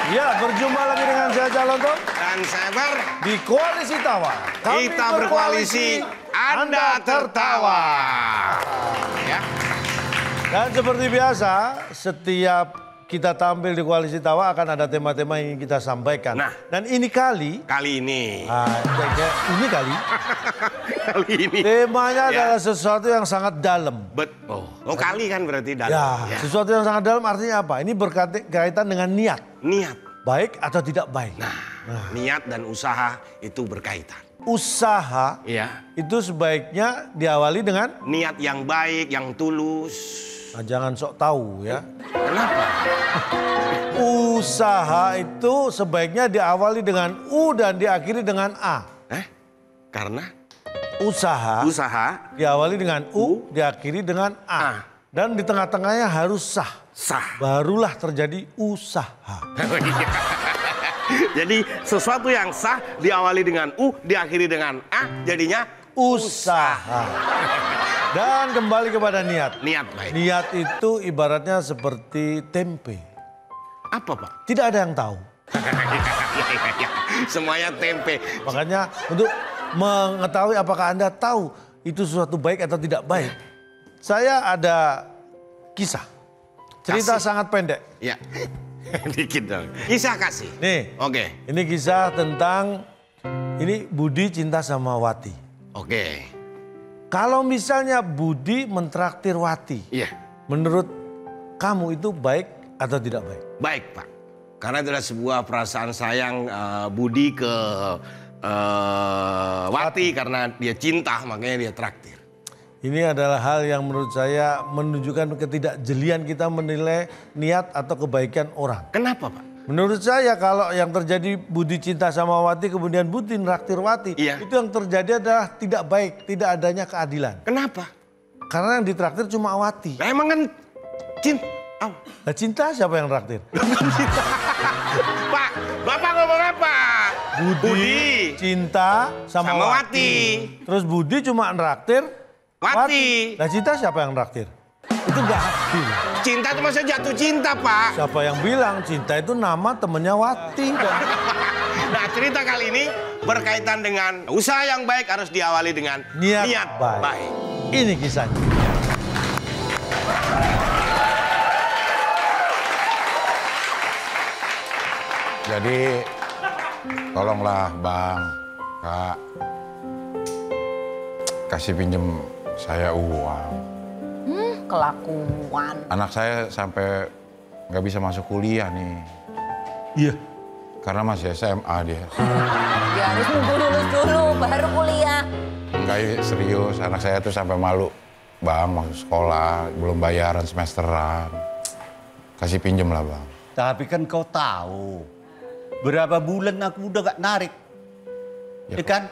Ya, berjumpa lagi dengan saya Calonton Dan saya Bar. di Koalisi Tawa. Kita berkoalisi, Anda tertawa. Ya. Dan seperti biasa, setiap kita tampil di Koalisi Tawa akan ada tema-tema yang ingin kita sampaikan. Nah. Dan ini kali ini temanya adalah sesuatu yang sangat dalam. kali kan berarti dalam. Ya, sesuatu yang sangat dalam artinya apa? Ini berkaitan dengan niat. Baik atau tidak baik. Nah, niat dan usaha itu berkaitan. Usaha itu sebaiknya diawali dengan niat yang baik, yang tulus. Nah, jangan sok tahu ya. Kenapa? Usaha itu sebaiknya diawali dengan U dan diakhiri dengan A. Karena? Usaha diawali dengan U, diakhiri dengan A. Dan di tengah-tengahnya harus sah. Barulah terjadi usaha. Jadi sesuatu yang sah diawali dengan U, diakhiri dengan A, jadinya usaha. Dan kembali kepada niat. Niat baik. Niat itu ibaratnya seperti tempe. Apa, Pak? Tidak ada yang tahu. Semuanya tempe. Makanya untuk mengetahui apakah Anda tahu itu sesuatu baik atau tidak baik. Saya ada kisah. Cerita sangat pendek. Ya, dikit dong. Kisah kasih. Nih, oke. Ini kisah tentang Budi cinta sama Wati. Oke. Kalau misalnya Budi mentraktir Wati, menurut kamu itu baik atau tidak baik? Baik, Pak. Karena adalah sebuah perasaan sayang Budi ke Wati karena dia cinta, makanya dia traktir. Ini adalah hal yang menurut saya menunjukkan ketidakjelian kita menilai niat atau kebaikan orang. Kenapa, Pak? Menurut saya kalau yang terjadi Budi cinta sama Wati kemudian Budi nraktir Wati, itu yang terjadi adalah tidak baik, tidak adanya keadilan. Kenapa? Karena yang ditraktir cuma Wati. Nah, emang kan cinta. Nah, cinta siapa yang traktir? Pak, Bapak ngomong apa? Budi cinta sama Wati. Terus Budi cuma nraktir Wati. Nah, cinta siapa yang traktir? Itu gak adil. Cinta itu maksudnya jatuh cinta, Pak. Siapa yang bilang cinta itu nama temennya Wati? Nah, cerita kali ini berkaitan dengan usaha yang baik harus diawali dengan niat baik. Ini kisahnya. Jadi tolonglah Bang, Kak, kasih pinjem saya uang. Kelakuan. Anak saya sampai nggak bisa masuk kuliah nih. Iya. Karena masih SMA dia. Ya harus nunggu lulus dulu baru kuliah. Enggak, serius, anak saya tuh sampai malu. Bang, masuk sekolah, belum bayaran semesteran. Kasih pinjem lah, Bang. Tapi kan kau tahu, berapa bulan aku udah gak narik. Ya kan?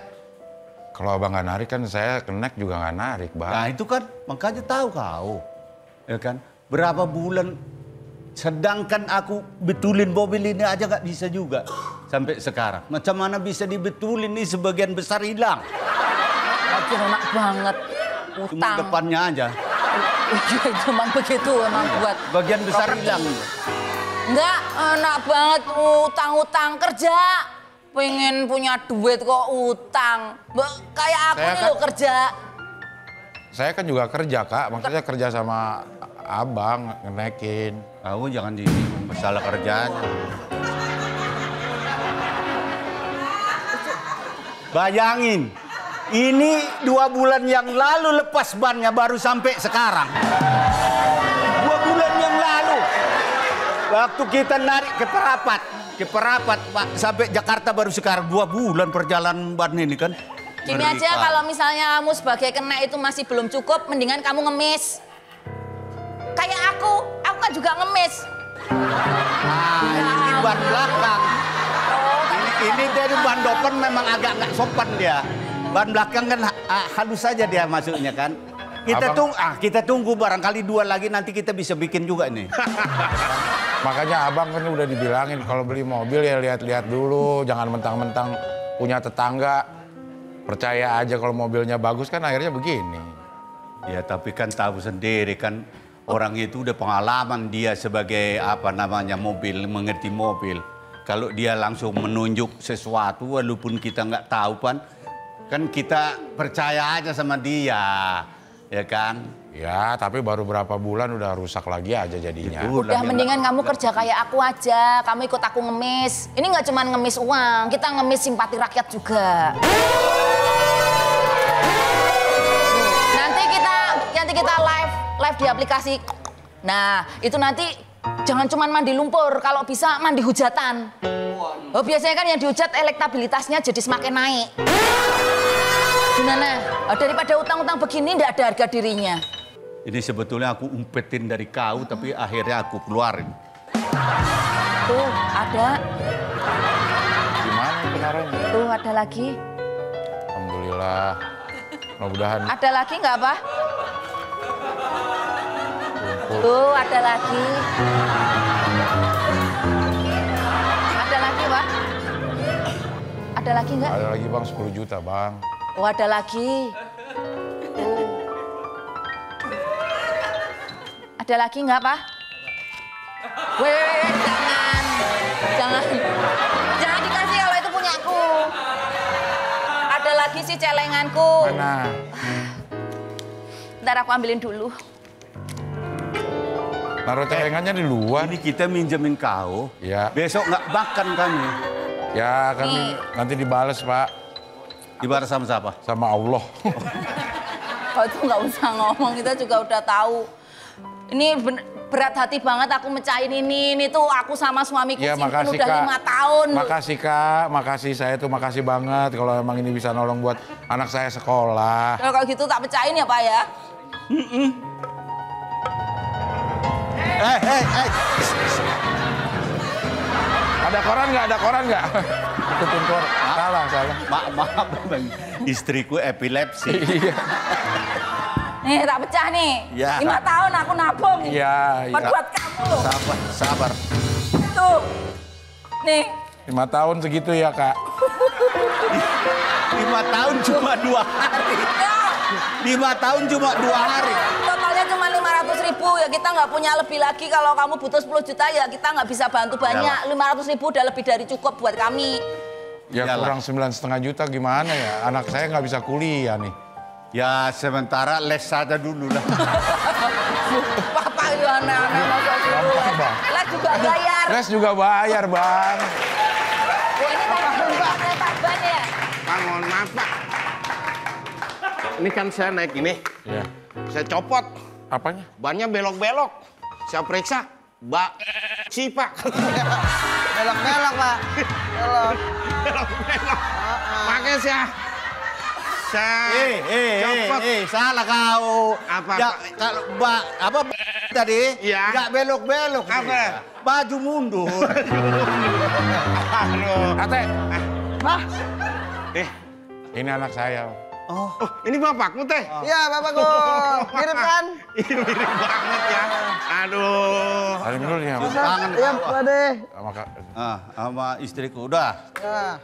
Kalau abang nggak narik kan saya kenek juga nggak narik, Bang. Nah itu kan makanya tahu kau, ya kan? Berapa bulan, sedangkan aku betulin mobil ini aja gak bisa juga sampai sekarang. Macam mana bisa dibetulin nih sebagian besar hilang? Aku enak banget utang. Cuma depannya aja. Iya cuma begitu emang buat. Bagian besar hilang. Enggak enak banget utang-utang kerja. Pengen punya duit kok utang. Kayak aku nih lo kerja. Saya kan juga kerja, Kak. Maksudnya kerja sama abang, ngenekin. Kamu jangan disinggung masalah kerjaan. Bayangin, ini 2 bulan yang lalu lepas bannya baru sampai sekarang. 2 bulan yang lalu. Waktu kita narik ke Perapat, Pak, sampai Jakarta baru sekarang 2 bulan perjalanan ban ini kan. Gini aja kalau misalnya kamu sebagai kena itu masih belum cukup, mendingan kamu ngemis. Kayak aku kan juga ngemis. Ini ban belakang. Ini dari ban depan memang agak nggak sopan dia. Ban belakang kan halus saja dia masuknya kan. Kita tunggu barangkali 2 lagi nanti kita bisa bikin juga nih. Makanya abang kan udah dibilangin kalau beli mobil ya lihat-lihat dulu, jangan mentang-mentang punya tetangga. Percaya aja kalau mobilnya bagus kan akhirnya begini. Ya tapi kan tahu sendiri kan orang itu udah pengalaman dia sebagai mobil, mengerti mobil. kalau dia langsung menunjuk sesuatu walaupun kita nggak tahu kan kita percaya aja sama dia, ya kan? Ya, tapi baru berapa bulan udah rusak lagi aja jadinya. Udah mendingan kamu kerja kayak aku aja, kamu ikut aku ngemis. Ini nggak cuma ngemis uang, kita ngemis simpati rakyat juga. Nanti kita live di aplikasi. Nah, itu nanti jangan cuma mandi lumpur, kalau bisa mandi hujatan. Oh, biasanya kan yang dihujat elektabilitasnya jadi semakin naik. Gimana? Oh, daripada utang-utang begini nggak ada harga dirinya. Ini sebetulnya aku umpetin dari kau, tapi akhirnya aku keluarin. Tuh, ada. Gimana kemarin? Tuh, ada lagi. Alhamdulillah. Mudah-mudahan. Ada lagi nggak, Pak? Tuh, ada lagi. Ada lagi, Pak? Ada lagi nggak? Ada lagi Bang, 10 juta Bang. Oh, ada lagi. Tuh. Ada lagi nggak, Pak? Weh, jangan. Jangan dikasih kalau itu punyaku. Ada lagi sih celenganku. Mana? Ntar aku ambilin dulu. Naruh celengannya di luar. Ini kita minjemin kau, Ya. besok nggak makan kami. Ya, kami nanti dibales Pak. Dibalas sama siapa? Sama Allah. Oh, itu nggak usah ngomong, kita juga udah tahu. Ini berat hati banget aku mecahin ini. Ini tuh aku sama suamiku Ya, simpen makasih udah Kak. 5 tahun. Makasih Kak, makasih saya tuh makasih banget kalau emang ini bisa nolong buat anak saya sekolah. Kalau gitu tak pecahin ya, Pak ya. Ada koran nggak? Ada koran nggak? Tutupin koran. Salah. Maaf, Bang. Istriku epilepsi. Iya. Nih, tak pecah nih. Ya. 5 tahun aku nabung. Iya. Buat kamu. Sabar. Tuh. Nih. 5 tahun segitu ya Kak. 5 tahun cuma 2 hari. Ya. 5 tahun cuma 2 hari. Totalnya cuma 500.000 ya, kita nggak punya lebih lagi. Kalau kamu butuh 10 juta ya kita nggak bisa bantu banyak. 500.000 udah lebih dari cukup buat kami. Ya Yalah. kurang 9,5 juta gimana ya? Anak saya nggak bisa kuliah nih. Ya sementara les saja dulu lah. Papa itu aneh-aneh masa sih. Gampang, Bang. Les juga bayar. Les juga bayar Bang. Oh, ini kereta ban ya? Pak, mohon maaf Pak. Ini kan saya naik ini, Ya. saya copot, Apanya? bannya belok-belok. Saya periksa, si Pak. Belok-belok, Pak. Belok. Belok-belok. Makanya saya copot. Salah kau. Apa, Ya, Pak? kalau tadi Iya. nggak belok-belok. Apa? Baju mundur. Aduh. Ate, Eh, ini anak saya. oh, ini bapakmu teh? Iya, Bapakku. Mirip kan? Ini mirip banget ya. Aduh. Salim dulu nih sama, Kangen Iya, kau. Pak De. sama Kak. Sama istriku udah. Nah,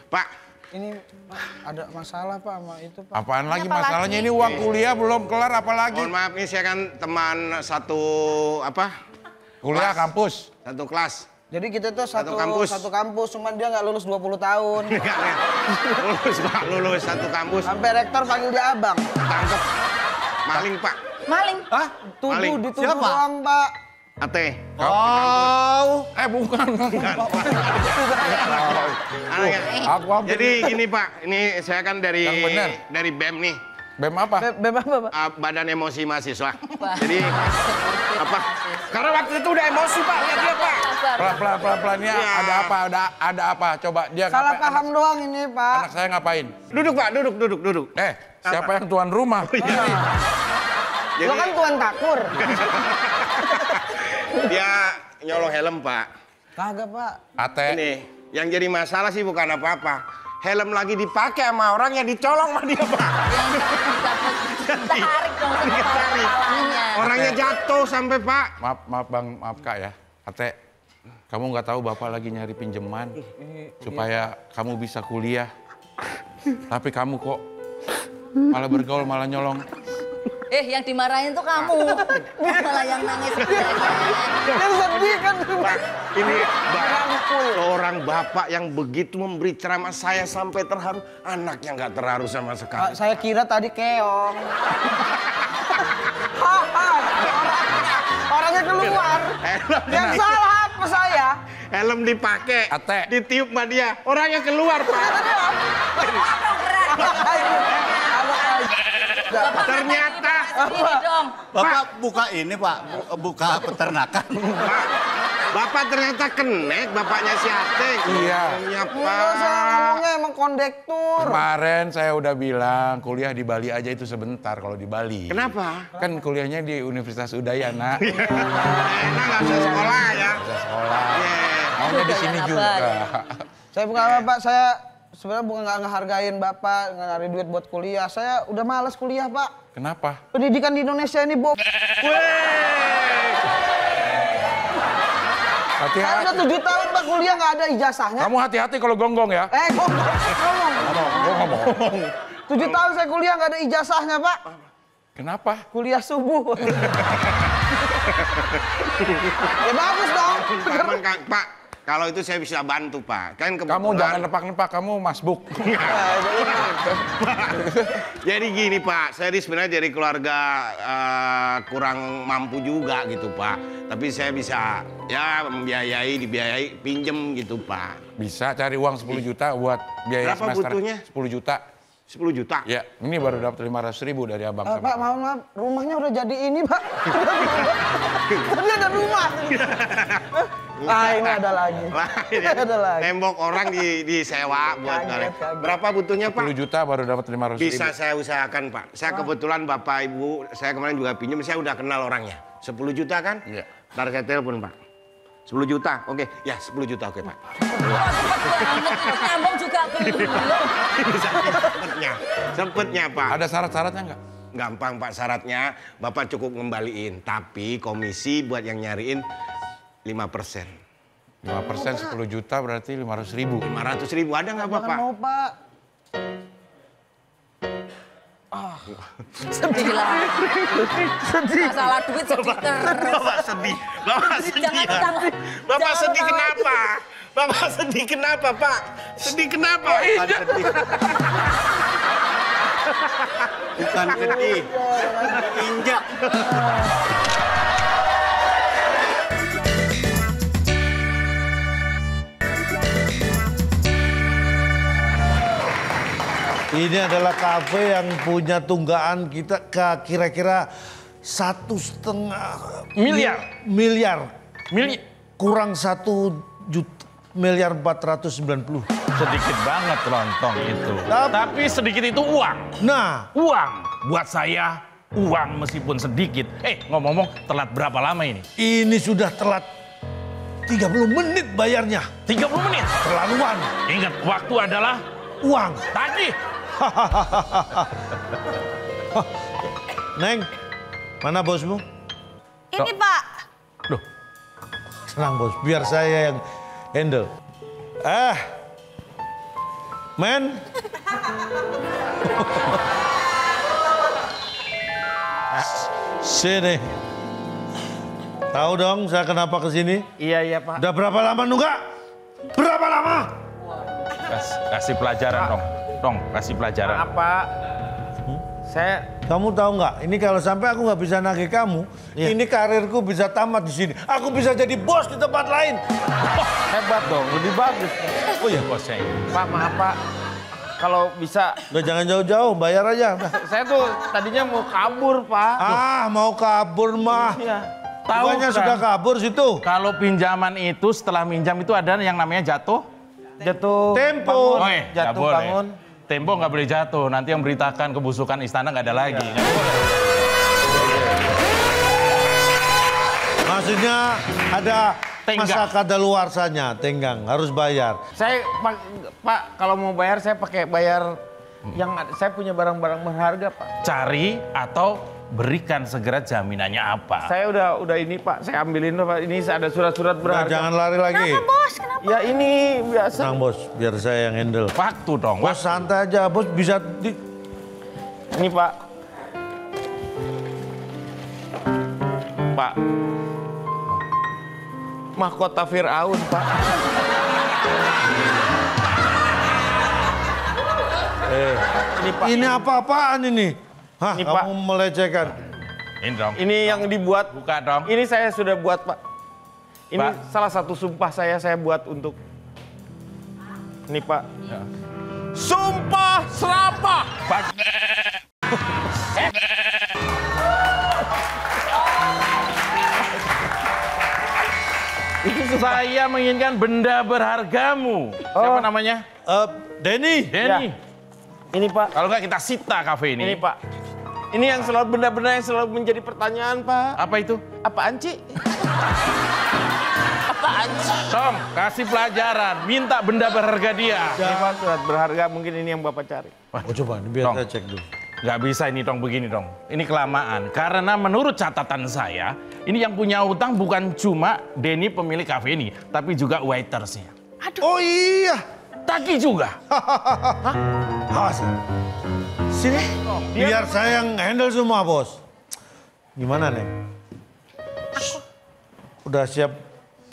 Pak, ini Pak, ada masalah Pak sama itu Pak. Apaan lagi Apa masalahnya? lagi? Ini uang kuliah belum kelar apalagi? mohon maaf nih saya kan teman satu Kuliah kampus. satu kelas. Jadi kita tuh Satu satu kampus. kampus, cuman dia nggak lulus 20 tahun. Enggak, lulus Pak, lulus satu kampus. Sampai rektor panggil dia abang. Tangkep. Maling Pak. Maling. Hah? Maling. Dituduh Siapa? doang Pak. Ate. Oh. Bukan. Anaknya. Aku hampir. Jadi gini Pak, ini saya kan Yang benar. dari BEM nih. BEM apa? Bebas Pak. Badan Emosi Mahasiswa. Jadi apa? Karena waktu itu udah emosi Pak, lihat dia Pak. Pelan-pelan ya. Iya. Ada apa? Coba dia Salah ngapain? paham doang ini Pak. Anak saya ngapain? Duduk Pak, duduk. Siapa yang tuan rumah? Jadi Lo kan tuan takur. dia nyolong helm Pak. Kagak Pak. Ate. Ini yang jadi masalah sih bukan apa-apa. Helm lagi dipakai sama orang yang dicolong sama dia Pak. Tarik dong sama kepala-kepalanya. Orangnya jatuh sampai Pak. Maaf Bang, maaf Kak ya. Ate, kamu nggak tahu Bapak lagi nyari pinjaman supaya kamu bisa kuliah. Tapi kamu kok malah bergaul, malah nyolong. Yang dimarahin tuh kamu. Malah yang nangis. Kan sedih kan. Pak, Ini seorang bapak yang begitu memberi ceramah, saya sampai terharu. Anaknya nggak terharu sama sekali. Saya kira tadi keong. Orangnya keluar. Yang salah apa saya? Helm dipakai, Ate. ditiup sama dia. Orangnya keluar, Pak. Ternyata Ini dong. Bapak buka ini Pak, buka peternakan. Pak, Bapak ternyata kenek, bapaknya si Ate. Iya. Ya, Saya ngomongnya emang kondektur. Kemarin saya udah bilang kuliah di Bali aja itu sebentar kalau di Bali. Kenapa? Kan kuliahnya di Universitas Udayana. Enak nggak usah sekolah ya. Bisa sekolah. Iya. Maunya di sini Udayana juga. Saya bukan Bapak, saya sebenarnya bukan nggak ngehargain Bapak, nggak nyari duit buat kuliah. Saya udah malas kuliah, Pak. Kenapa? Pendidikan di Indonesia ini Saya Hati-hati. udah 7 tahun Pak kuliah nggak ada ijazahnya. Kamu hati-hati kalau gonggong ya. Ngomong. 7 tahun saya kuliah nggak ada ijazahnya, Pak. Kenapa? Kuliah subuh. Ya bagus dong. Pak, kalau itu saya bisa bantu, Pak. Kan Kamu jangan nepak-nepak, kamu masbuk. Jadi gini, Pak. Saya sebenarnya dari keluarga kurang mampu juga gitu, Pak. Tapi saya bisa ya dibiayai, pinjem gitu, Pak. Bisa cari uang 10 juta buat biaya Berapa semester. butuhnya? 10 juta. 10 juta. Ya, ini baru dapat 500.000 dari abang. Pak, maaf, rumahnya udah jadi ini, Pak. Tadi ada rumah. Ini ada lagi. Ada lagi. Tembok orang disewa buat kalian. Kaget. Berapa butuhnya, Pak? 10 juta baru dapat 500.000. Bisa saya usahakan, Pak. Saya kebetulan Bapak Ibu, saya kemarin juga pinjam, saya udah kenal orangnya. 10 juta kan? Iya. Ntar saya telepon, Pak. 10 juta, oke. Ya, 10 juta, oke, Pak. Nyambung juga belum. Sempetnya, Pak. Ada syarat-syaratnya nggak? Gampang, Pak, syaratnya. Bapak cukup ngembaliin. Tapi komisi buat yang nyariin 5%. 5% 10 juta berarti 500.000. 500.000 ada nggak, Jangan Bapak? mau, Pak. Sedih lah. Masalah duit sedih terus. Bapak sedih. Bapak sedih. Jangan ya? utang. Bapak Jangan sedih utang kenapa? Bapak sedih kenapa, Pak? Sedih kenapa? Bukan sedih. Bukan sedih. Injak. Ini adalah kafe yang punya tunggaan kita kira-kira 1,5 miliar. Kurang 1.490.000. Sedikit banget lontong itu. Tapi sedikit itu uang. Nah, Uang. Buat saya, uang meskipun sedikit. Ngomong-ngomong, telat berapa lama ini? ini sudah telat 30 menit bayarnya. 30 menit. Terlaluan. Ingat, waktu adalah Uang. tagih. Neng, mana bosmu? Ini, Pak. Loh, tenang bos, biar saya yang handle. Men. Sini. Tahu dong saya kenapa kesini? Iya, Pak. Udah berapa lama nunggak? Berapa lama? Kasih pelajaran dong. Dong, kasih pelajaran. Pak. Saya Kamu tahu nggak? Ini kalau sampai aku nggak bisa nagih kamu, ini karirku bisa tamat di sini. Aku bisa jadi bos di tempat lain. hebat dong, lebih bagus. Oh iya, Bosnya ini. Pak, maaf, Pak. Kalau bisa, udah jangan jauh-jauh, bayar aja. Udah. saya tuh tadinya mau kabur, Pak. Mau kabur mah. Iya. Tahu Bukannya kan? sudah kabur situ. Kalau pinjaman itu setelah minjam itu ada yang namanya jatuh. Jatuh. Tempo. Bangun. Nggak Jatuh boleh. bangun. Tempo nggak boleh jatuh. Nanti yang beritakan kebusukan istana nggak ada lagi. Nggak boleh. Maksudnya ada Tenggang. masa kadaluarsanya, tenggang, harus bayar. Saya, Pak, kalau mau bayar saya pakai bayar yang saya punya barang-barang berharga, Pak. Cari atau berikan segera jaminannya apa. Saya udah ini, Pak. Saya ambilin, Pak. Ini ada surat-surat Udah, berharga. jangan lari lagi. Bos, kenapa? Ya ini biasa. Tenang bos, biar saya yang handle. Waktu dong. Bos santai aja, bos bisa di... Ini, Pak. Pak. mahkota Firaun, Pak. Ini Pak. Ini apa-apaan ini? Hah, Ini, Pak. kamu melecehkan. Ini dong. Ini yang dibuat. Buka dong. Ini saya sudah buat, Pak. Ini Pak. salah satu sumpah saya buat untuk. Ini, Pak. Ya. Sumpah serapah. Pak. Saya menginginkan benda berhargamu. Siapa namanya? Denny. Denny. Ini, Pak. Kalau nggak kita sita kafe ini. Ini, Pak. Ini yang selalu benda-benda yang selalu menjadi pertanyaan, Pak. Apa itu? Apaan, Ci? Apaan, Ci? Tom, kasih pelajaran. Minta benda berharga dia. Ini, Pak, surat berharga. Mungkin ini yang Bapak cari. Oh, coba, ini biar Dong. saya cek dulu. Nggak bisa ini dong, begini dong. Ini kelamaan. Karena menurut catatan saya, ini yang punya utang bukan cuma Denny pemilik kafe ini, tapi juga waitersnya. Oh iya. Taki juga. Awas. Sini. Biar saya yang handle semua, Bos. Gimana, Neng? Udah siap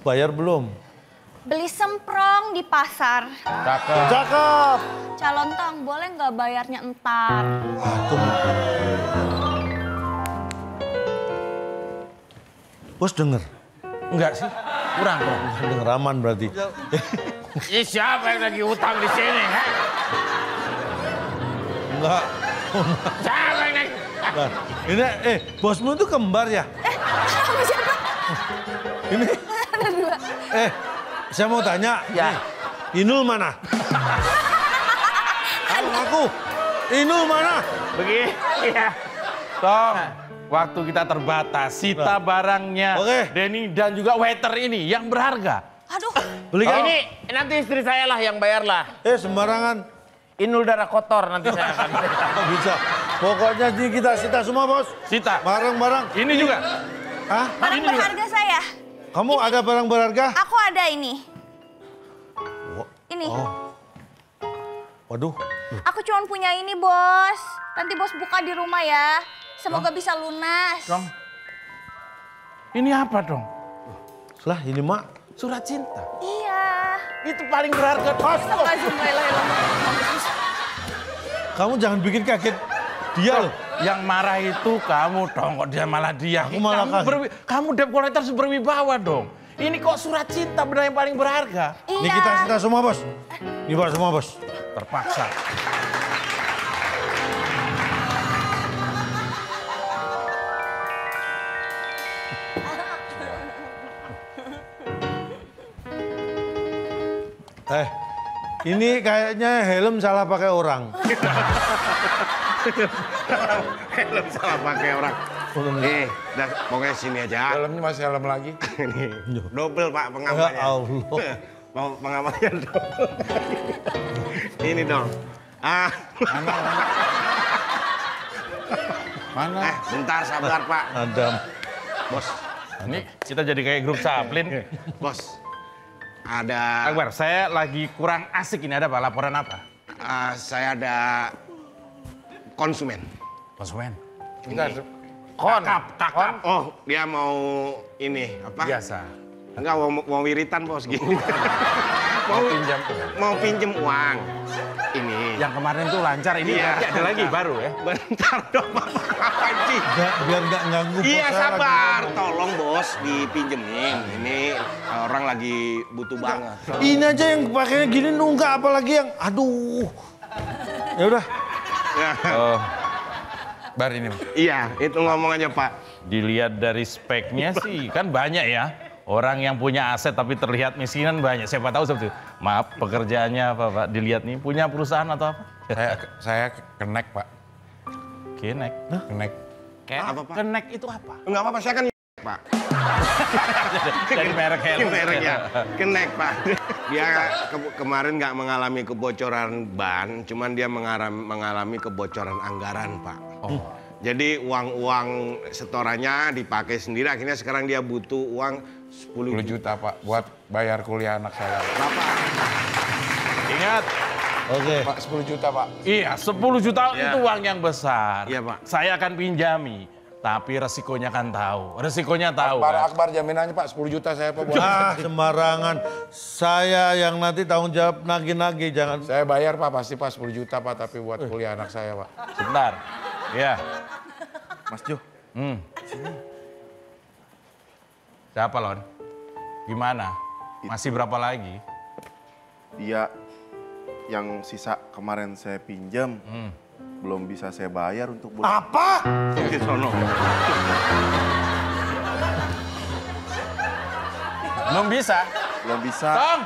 bayar belum? Beli semprong di pasar. Cakep. Cakep. Calon tang, boleh nggak bayarnya entar? Bos denger. Enggak sih? Kurang. Denger aman berarti. Ini siapa yang lagi utang di sini? Ha? Enggak. Siapa yang lagi? Nah, ini, bosmu itu kembar ya? Sama siapa? Ini, Ada dua. saya mau tanya. Ya. Nih, Inul mana? Aku. Inul mana? Begini. Ya. Tom, waktu kita terbatas. Sita barangnya Oke. Denny dan juga waiter ini yang berharga. Aduh, Belikan. Ini nanti istri saya lah yang bayar lah. Sembarangan. Inul darah kotor nanti saya akan. Oh, bisa. Pokoknya ini kita sita semua, Bos. Sita. Barang-barang. Ini juga. Hah? barang Ini juga. berharga saya. Kamu ada barang berharga? Aku ada ini. Ini. Oh. Waduh. Aku cuma punya ini, Bos. Nanti Bos buka di rumah ya. Semoga bisa lunas. Dong. Ini apa dong? Lah, ini mak. Surat cinta. Iya. Itu paling berharga. Kamu jangan bikin kaget dia loh. Yang marah itu kamu dong, kok dia malah dia. Aku malah kaget. Kamu debt collector berwibawa dong. Ini kok surat cinta benda yang paling berharga. Iya. Ini kita sita semua, Bos. Ini Bos, semua, Bos. Terpaksa. Ini kayaknya helm salah pakai orang. Helm salah pakai orang. Nih, dah pokoknya sini aja. Helmnya masih helm lagi. Ini double, Pak, Ya pengamannya. Allah. Mau pengamannya double. Ini dong. Mana? Bentar sabar, Pak. Adam. Bos, Ini kita jadi kayak grup saplin. bos. Ada Akbar, saya lagi kurang asik ini. Ada apa? Laporan apa? saya ada konsumen. Konsumen. Kakap. Oh, dia mau ini apa? Biasa. Enggak mau wiritan, Bos, gini. Mau pinjam. Mau pinjem uang. Ini. Yang kemarin tuh lancar, ini Iya. berarti ada lagi baru ya? Bentar dong, Bapak. Apa sih? Biar nggak ganggu. Bos, Iya, saya lagi sabar. ngomong. Tolong, Bos, dipinjemin. Ini orang lagi butuh banget. Ini aja yang pakainya gini nunggak, apalagi yang aduh. Ya udah. Oh. Bar ini, Mas. Iya, itu ngomong aja, Pak. Dilihat dari speknya sih, kan banyak ya. Orang yang punya aset tapi terlihat miskinan banyak. Siapa tahu seperti itu. Maaf, pekerjaannya apa, Pak? Dilihat nih, punya perusahaan atau apa? Saya kenek, Pak. Kenek. Kenek. Apa, Pak? Kenek itu apa? Enggak apa-apa, saya kan Pak. Dari merek helm. Mereknya. Kenek, Pak. Dia kemarin nggak mengalami kebocoran ban, cuman dia mengalami kebocoran anggaran, Pak. Oh. Jadi uang-uang setorannya dipakai sendiri, akhirnya sekarang dia butuh uang 10 10 juta, Pak, buat bayar kuliah anak saya. Bapak. Ingat, Oke. Pak, 10 juta, Pak. iya 10 juta Iya. itu uang yang besar. Iya, Pak. Saya akan pinjami. Tapi resikonya kan tahu. Resikonya tahu. Akbar jaminannya Pak 10 juta saya Pak. Sembarangan. Saya yang nanti tanggung jawab nagih-nagih, jangan. Saya bayar Pak, pasti Pak 10 juta Pak, tapi buat kuliah anak saya Pak. Sebentar. Ya. Mas Jo. Siapa Lon? Gimana? Masih berapa lagi? Dia yang sisa kemarin saya pinjam. Belum bisa saya bayar untuk bulan. Apa? Di sono. Belum bisa? Belum bisa. Tong!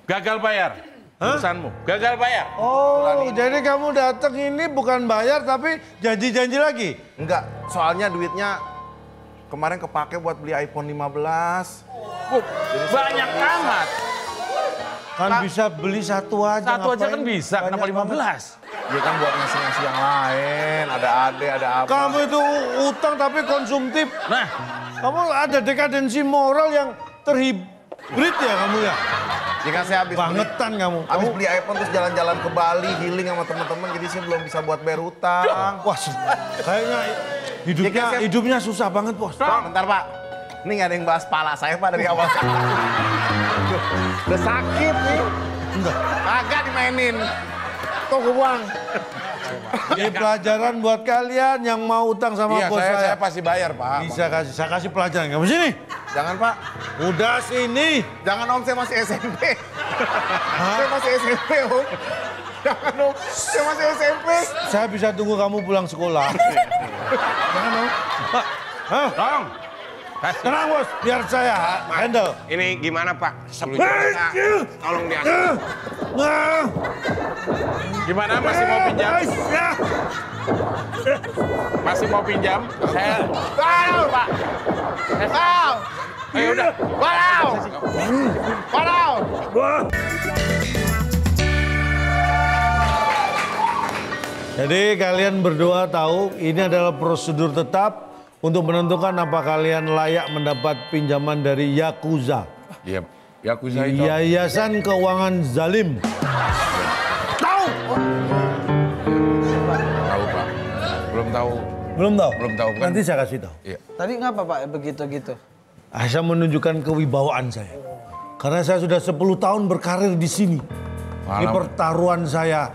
Gagal bayar. Urusanmu. Gagal bayar. Oh, jadi kamu datang ini bukan bayar tapi janji-janji lagi? Enggak, soalnya duitnya kemarin kepake buat beli iPhone 15. Banyak amat. Kan bisa beli satu aja. Satu aja ngapain kan bisa, kenapa banyak banget? 15? Dia kan buat ngasih-ngasih yang lain, ada ade, ada apa. Kamu itu utang tapi konsumtif. Nah, Kamu ada dekadensi moral yang terhibrid ya kamu ya? Jika saya habis Bangetan kamu. Habis beli iPhone terus jalan-jalan ke Bali, healing sama teman-teman, jadi saya belum bisa buat bayar utang. Wah, kayaknya hidupnya susah banget, Bos. Bang, bentar Pak. Ini nggak ada yang bahas pala saya Pak dari awal. Udah sakit nih. Agak dimainin. Tuh gue buang. Ini pelajaran buat kalian yang mau utang sama Iya, bos saya pasti bayar Pak. Bisa saya kasih pelajaran. Kamu sini. Jangan Pak. Udah sini. Jangan Om, saya masih SMP. Saya masih SMP Om. Jangan Om, saya masih SMP. Saya bisa tunggu kamu pulang sekolah. Jangan Om. Hah? Tong, Tenang Bos, biar saya handle. ini gimana Pak? 10 juta, tolong diantar. gimana masih mau pinjam? Masih mau pinjam? Saya... Wow, Pak. Wow. Ayo udah. Wow. Wow. Jadi kalian berdua tahu ini adalah prosedur tetap untuk menentukan apa kalian layak mendapat pinjaman dari Yakuza. Iya, Yakuza itu. Yayasan Keuangan Zalim. Tahu? Tahu Pak. Belum tahu. Belum tahu? Belum tahu kan. Nanti saya kasih tahu. Iya. Tadi ngapa Pak begitu-gitu? Saya menunjukkan kewibawaan saya. Karena saya sudah 10 tahun berkarir di sini. Ini pertaruhan saya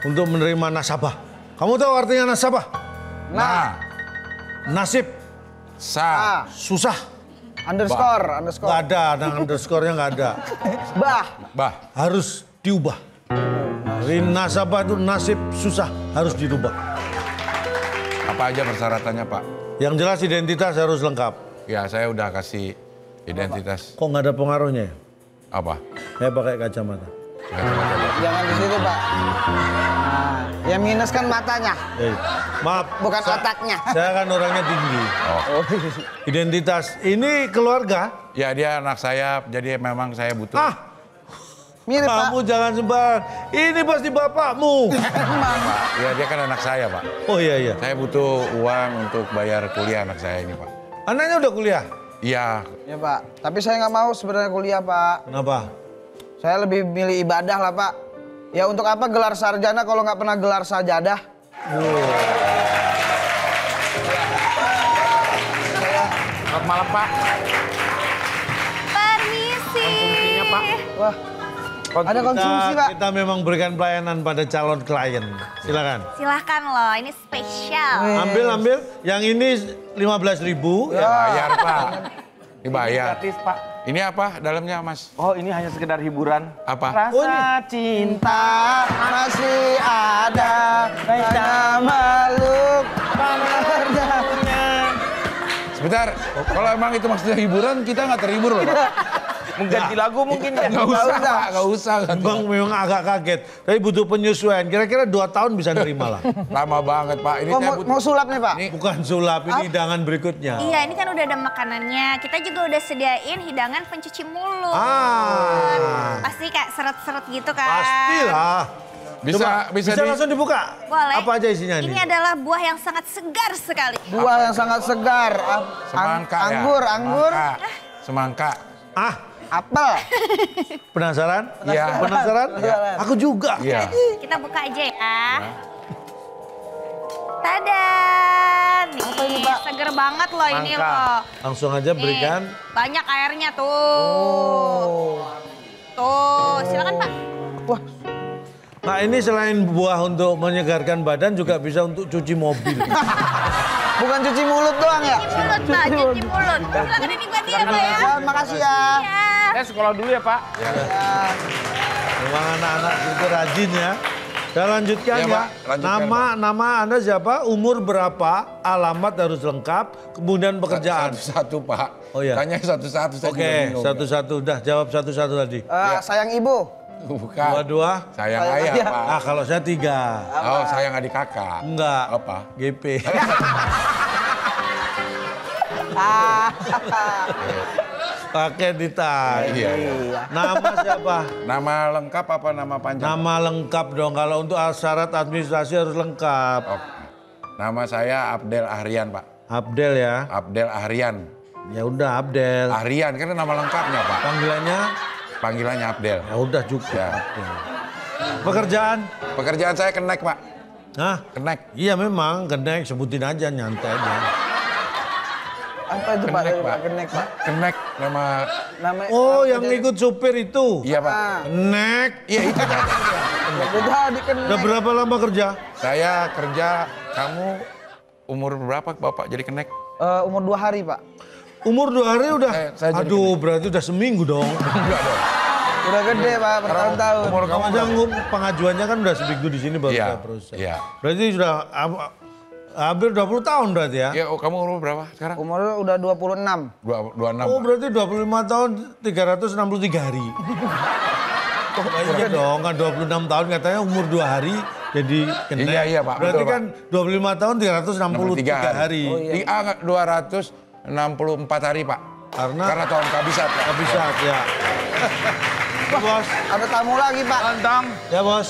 untuk menerima nasabah. Kamu tahu artinya nasabah? Nasib. Susah. Underscore. Nggak ada underscore-nya nggak ada. Bah. Harus diubah. Dari nasabah itu nasib susah, harus dirubah. Apa aja persyaratannya Pak? Yang jelas identitas harus lengkap. Ya, saya udah kasih identitas. Kok nggak ada pengaruhnya ya? Apa? Saya pakai kacamata. Jangan di situ Pak. Nah, yang minus kan matanya. Maaf. Bukan otaknya. Saya kan orangnya tinggi. Oh. Identitas. Ini keluarga. Ya, dia anak saya, jadi memang saya butuh. Mirip Pak. Kamu jangan sembarang. Ini pasti bapakmu. Ya, dia kan anak saya Pak. Oh iya. Saya butuh uang untuk bayar kuliah anak saya ini Pak. Anaknya udah kuliah? Iya. Ya Pak. Tapi saya nggak mau sebenarnya kuliah Pak. Kenapa? Saya lebih milih ibadah lah Pak. Ya untuk apa gelar sarjana kalau nggak pernah gelar sajadah? Selamat malam Pak. Permisi. Wah, ada konsumsi Pak. Kita memang berikan pelayanan pada calon klien. Silakan. Silahkan loh, ini spesial. Ambil. Yang ini 15.000. Ya, bayar Pak. Dibayar. Gratis Pak. Ini apa dalamnya Mas? Oh ini hanya sekedar hiburan. Apa? Rasa cinta Masih ada pada makhluk berdaunya. Sebentar, kalau emang itu maksudnya hiburan, kita nggak terhibur loh Pak. Mengganti lagu mungkin ya. Nggak usah Pak, nggak usah. Bang memang agak kaget. Tapi butuh penyesuaian. Kira-kira 2 tahun bisa nerima lah. Lama banget Pak. Ini Oh, saya mau sulap nih Pak? Bukan sulap, ini hidangan berikutnya. Iya, ini kan udah ada makanannya. Kita juga udah sediain hidangan pencuci mulut. Pasti kayak seret-seret gitu kan. Pastilah. Bisa langsung dibuka? Boleh. Apa aja isinya Ini nih? adalah buah yang sangat segar sekali. Buah yang sangat segar. Semangka ya. Anggur. Semangka. Apel. Penasaran? Iya. Penasaran? Iya. Aku juga. Iya. Kita buka aja ya. Tada! Nih, Apa ini, Pak? seger banget loh ini loh. Langsung aja Nih, berikan. banyak airnya tuh. Tuh, silakan Pak. Wah, Nah ini selain buah untuk menyegarkan badan juga bisa untuk cuci mobil. bukan cuci mulut doang ya? Cuci mulut Pak, cuci mulut. Silakan dinikmati ya Pak ya. Wah, makasih ya. Ya. Saya sekolah dulu ya Pak. Memang anak-anak itu rajin ya. Saya lanjutkan Ya, ya. Pak. Lanjutkan, Nama Anda siapa? Umur berapa? Alamat harus lengkap. Kemudian pekerjaan. Satu-satu Pak. Oh, iya. Tanya satu-satu. saya juga Oke, bingung. satu-satu. Udah jawab satu-satu tadi. Sayang ibu. Bukan. Dua-dua. Sayang Sayang ayah ayah. Pak. Ah kalau saya tiga. Oh sayang adik kakak. Enggak. Apa? GP. Pakai ditanya. Iya. Nama siapa? Nama lengkap apa nama panjang? Nama lengkap dong. Kalau untuk syarat administrasi harus lengkap. Oh, nama saya Abdel Ahrian Pak. Abdel ya. Abdel Ahrian. Ya udah Abdel. Ahrian kan nama lengkapnya Pak. Panggilannya? Panggilannya Abdel. Ya udah cukup. Ya. Abdel. Pekerjaan? Pekerjaan saya kenek Pak. Hah? Kenek. Iya memang kenek sebutin aja nyantai aja. Apa itu Pak? Kenek Pak. Kenek Pak. Kenek nama. Namanya. Oh yang ikut supir itu? Iya Pak. Kenek. Iya itu tadi. Udah di kenek. Udah berapa lama kerja? Saya kerja. Kamu umur berapa Bapak jadi kenek? Umur 2 hari Pak. Umur 2 hari udah? Saya jadi Aduh berarti udah seminggu dong. Enggak dong. Udah gede Pak, bertahun-tahun. Umur kamu Kamu pengajuannya kan udah seminggu di sini baru Iya, saya proses. iya. Berarti sudah hampir 20 tahun berarti ya? Ya, kamu umur berapa sekarang? Umur udah 26. 26. Oh berarti 25 tahun 363 hari. Oh, iya dong, kan 26 tahun katanya umur 2 hari jadi kenek. Iya, Pak, Berarti betul, kan 25 tahun 363 hari. Oh, iya. 264 hari Pak. Karena tahun kabisat Pak. Kabisat ya. Bos. Ada tamu lagi Pak. Lontong. Ya bos.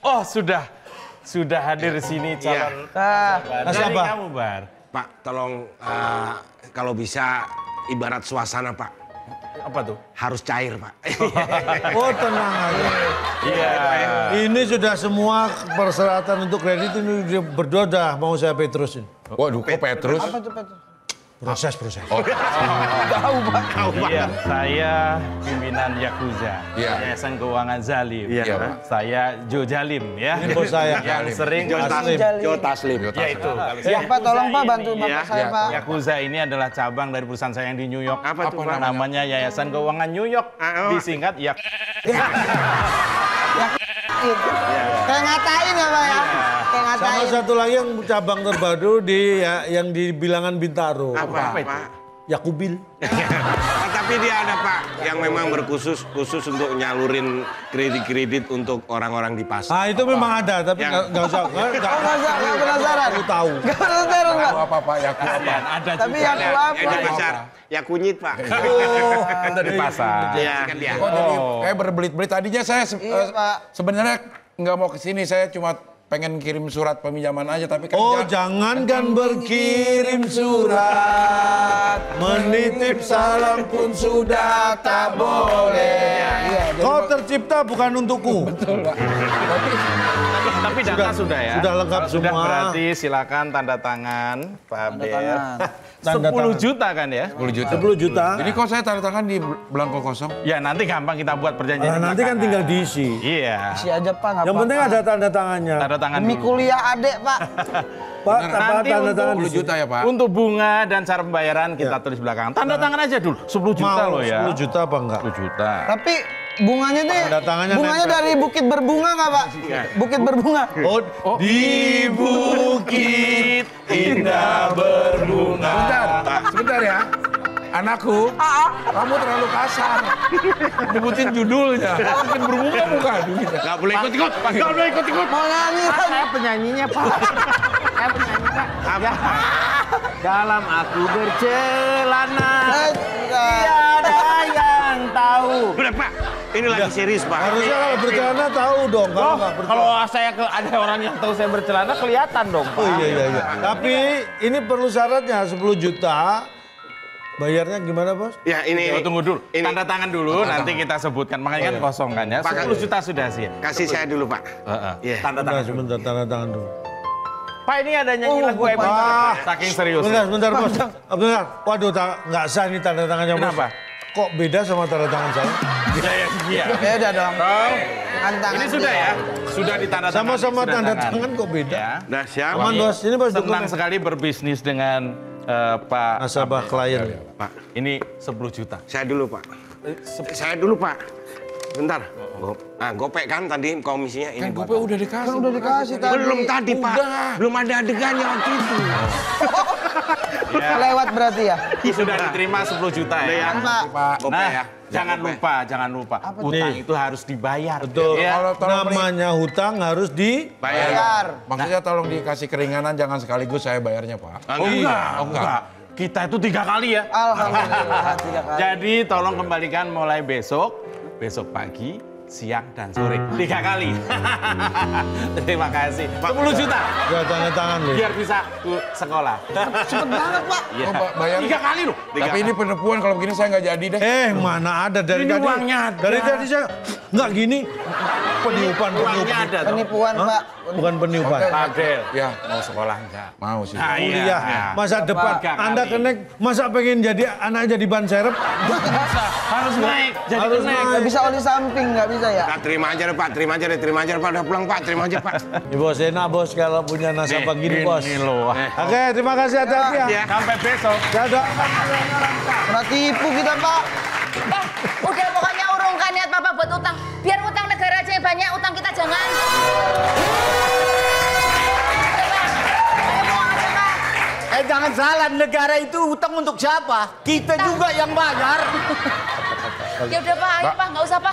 Oh sudah hadir di sini calon. Mas Dari apa? kamu Bar. Pak, tolong kalau bisa ibarat suasana Pak. Apa tuh? Harus cair Pak. Oh tenang aja. Iya. Ini sudah semua persyaratan untuk kredit ini berdua dah mau saya Petrusin. Waduh, kok Petrus? Apa tuh Pak? Proses. Tahu Pak. Iya, saya pimpinan Yakuza, Iya. Yayasan Keuangan Zalim. Iya, Pak. Saya Jo Jalim ya. Ini bos saya. Yang sering Jo Taslim. Ya itu. Siap Pak, tolong Pak bantu Ini, Bapak saya Pak. Yakuza ini adalah cabang dari perusahaan saya yang di New York. Apa tuh, Pak? Namanya Yayasan Keuangan New York. Disingkat Yak. Gitu. Kayak ngatain ya Pak ya? Kayak Sama ngatain. satu lagi yang cabang terbaru yang di bilangan Bintaro. Apa itu? Pak? Yakubil. Tapi dia ada Pak yang memang khusus untuk nyalurin kredit untuk orang-orang di pasar. Ah itu memang ada tapi Yang- nggak usah. Nggak penasaran. Aku tahu. Nggak penasaran Pak. Yaku apa? Yaku apa? Ada Tapi juga. aku apa? Yang di pasar. Ya kunyit Pak. Kan dari pasar. Iya kan dia. Kok jadi kayak berbelit-belit? Tadinya saya Iya, Pak. sebenarnya nggak mau kesini. Saya cuma pengen kirim surat peminjaman aja. Tapi kan Oh jangankan berkirim surat, menitip salam pun sudah tak boleh. Kau tercipta bukan untukku. Betul Pak. Tapi data sudah ya. sudah lengkap Kalau sudah semua. berarti silakan tanda tangan Pak Abel. Tanda 10 tangan. juta kan ya? 10 juta. 10 juta. Ini kok saya tanda tangan di belangko kosong? Ya nanti gampang kita buat perjanjian. Nah, nanti kan belakangan. tinggal diisi. Iya. Si aja Pak, nggak Yang penting apa-apa. ada tanda tangannya. Tanda tangan Demi dulu. kuliah adek Pak. Pak, Nanti tanda untuk tangan 10 di juta ya Pak? Untuk bunga dan cara pembayaran kita tulis belakangan. Tanda tangan aja dulu. 10 juta Mau loh ya. 10 juta apa enggak? 10 juta. Tapi bunganya tuh Tanda tangannya bunganya nempel. dari Bukit Berbunga nggak Pak? Bukit Berbunga. Oh, di bukit indah berbunga. Sebentar ya. Anakku, kamu terlalu kasar. Nyebutin judulnya. Mungkin berbunga bukan. Gak boleh ikut-ikut. Gak boleh ikut-ikut. Mau nyanyi lagi. Saya penyanyinya Pak. Saya penyanyi Pak. Apa? Dalam aku bercelana, Enggak. tiada yang tahu. Udah Pak. Ini lagi serius Pak. Harusnya kalau bercelana tahu dong. Kalau nggak bercelana. Kalau saya ada orang yang tahu saya bercelana kelihatan dong Pak. Oh iya. Tapi ini perlu syaratnya 10 juta. Bayarnya gimana bos? Ya ini. Tunggu dulu. Ini. Tanda tangan dulu nanti kita sebutkan. Makanya kan kosong kan ya. Pak, 10 juta sudah sih. Kasih saya dulu Pak. Iya. Tanda Sebentar, tangan dulu. sebentar, tanda tangan dulu. Pak ini ada nyanyi lagu Ebit. Saking serius. Bentar, bos. Bentar. Waduh, nggak sah ini tanda tangannya, bos. Kenapa? Kok beda sama tanda tangan saya? Iya. Beda dong. Ini sudah ya? Sudah ditanda tangan. Sama-sama tanda tangan kok beda. Ya. Dah siap. Aman, bos. Ini bos Senang sekali berbisnis dengan Pak. Nasabah klien. Pak, Ini 10 juta. saya dulu, Pak. Saya dulu, Pak. Bentar. Gopek kan tadi komisinya ini. Kan buat gue Pak. udah dikasih. Kan udah dikasih tadi. Belum tadi, Pak. Belum ada adegannya waktu itu. Lewat berarti ya? Sudah diterima 10 juta Udah ya. ya. Pak. Gopek Nah, ya. jangan lupa. Utang Nih. itu harus dibayar. Betul. Ya. Kalau tolong Namanya hutang harus Bayar. Maksudnya tolong dikasih keringanan, jangan sekaligus saya bayarnya, Pak. Oh enggak. Kita itu 3 kali ya. Alhamdulillah 3 kali. Jadi tolong kembalikan mulai besok pagi, siang dan sore. 3 kali. Terima kasih. 10 juta. Ya tanda tangan loh. Biar bisa sekolah. Cepet banget, Pak. Iya. Oh, Pak, bayar. 3 kali loh. Tapi ini penipuan, kalau begini saya nggak jadi deh. Mana ada dari Ini tadi? uangnya ada. Dari tadi saya nggak gini. Penipuan. Uangnya ada tuh. Penipuan, Hah? Pak. Bukan penipuan. Fadel, Ya, mau sekolah enggak? mau sih. Nah, Kuliah, iya. masa depan. Tiga kali. Anda kenek, masa pengen jadi anak jadi ban serep? Harus naik. Jadi Harus naik. naik. Nggak bisa oli samping, nggak bisa ya? Pak, terima aja deh, Pak. Terima aja deh, Pak. Udah pulang, Pak. Terima aja, Pak. Ya bos, enak bos kalau punya nasabah gini bos. Ini loh. Oke, terima kasih hati-hati ya. Sampai besok. Dadah. Pernah tipu kita, Pak. Udah pokoknya urungkan niat Papa buat utang. Biar utang negara aja yang banyak, utang kita jangan. Jangan salah, negara itu utang untuk siapa? Kita juga yang bayar. Ya udah Pak, ayo Pak, nggak usah Pak.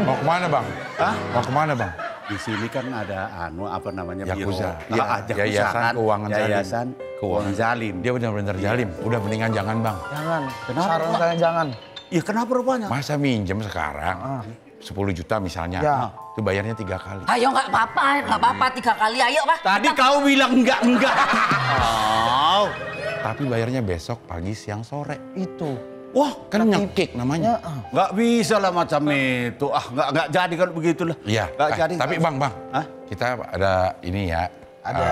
Mau kemana, Bang? Hah? Mau kemana, Bang? Di sini kan ada apa namanya Yakuza. biro. Yayasan Keuangan Zalim. Yayasan Keuangan Zalim. Dia benar-benar zalim. Udah mendingan jangan, Bang. Jangan. Kenapa, Saran Pak? saya jangan. Ya kenapa rupanya? Masa minjem sekarang 10 juta misalnya, Ya. itu bayarnya 3 kali. Ayo nggak apa-apa 3 kali, ayo Pak. Tadi kau bilang enggak. Oh. Tapi bayarnya besok, pagi, siang, sore. Itu. Wah, kan nyekik namanya. Nggak bisa lah macam itu. Nggak jadi kalau begitulah. Iya. Nggak jadi. Tapi Bang, Hah? kita ada ini ya. Ada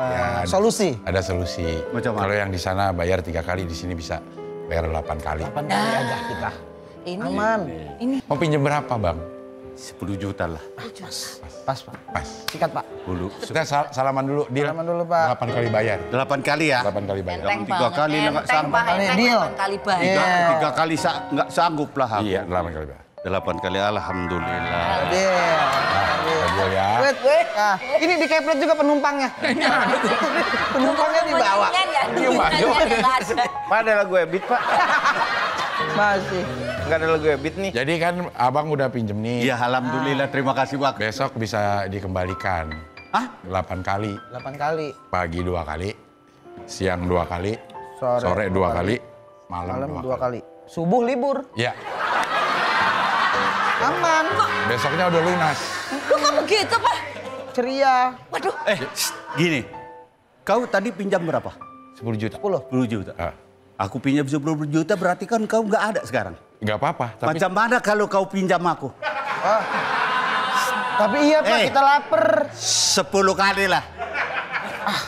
ya, solusi. Ada solusi. Macam mana? Kalau yang di sana bayar 3 kali, di sini bisa bayar 8 kali. 8 kali aja kita. Ini. Aman. Mau pinjam berapa, Bang? 10 juta lah. Pas, Pak. Pas. Sikat, Pak. Dulu. Sudah salaman dulu. Deal. Salaman dulu, Pak. 8 kali bayar. 8 kali ya? 8 kali bayar. Enteng 3 banget, kali lah nggak enteng, sanggup. Pak, enteng, Deal. 8 kali bayar. 3 kali nggak sanggup lah aku. Iya, 8 kali bayar. 8 kali alhamdulillah. Deal. Deal ya. Wait. Nah, ini di keplet juga penumpangnya. Penumpangnya dibawa. Pak, ada lagu Ebit, Pak. Masih. Nggak ada lagu Ebit nih. Jadi kan Abang udah pinjem nih. Iya alhamdulillah, terima kasih Pak. Besok bisa dikembalikan. Hah? 8 kali. 8 kali. Pagi 2 kali. Siang 2 kali. Sore Sore 2 dua kali. Malam Malam 2 2 kali. Subuh libur. Ya, Aman. besoknya udah lunas. Lu kok begitu Pak? Ceria. Waduh. Gini, kau tadi pinjam berapa? 10 juta. 10 juta. Ah, Aku pinjam 10 juta berarti kan kau nggak ada sekarang. nggak apa-apa. Tapi Macam mana kalau kau pinjam aku? Tapi iya Pak, kita lapar. 10 kali lah.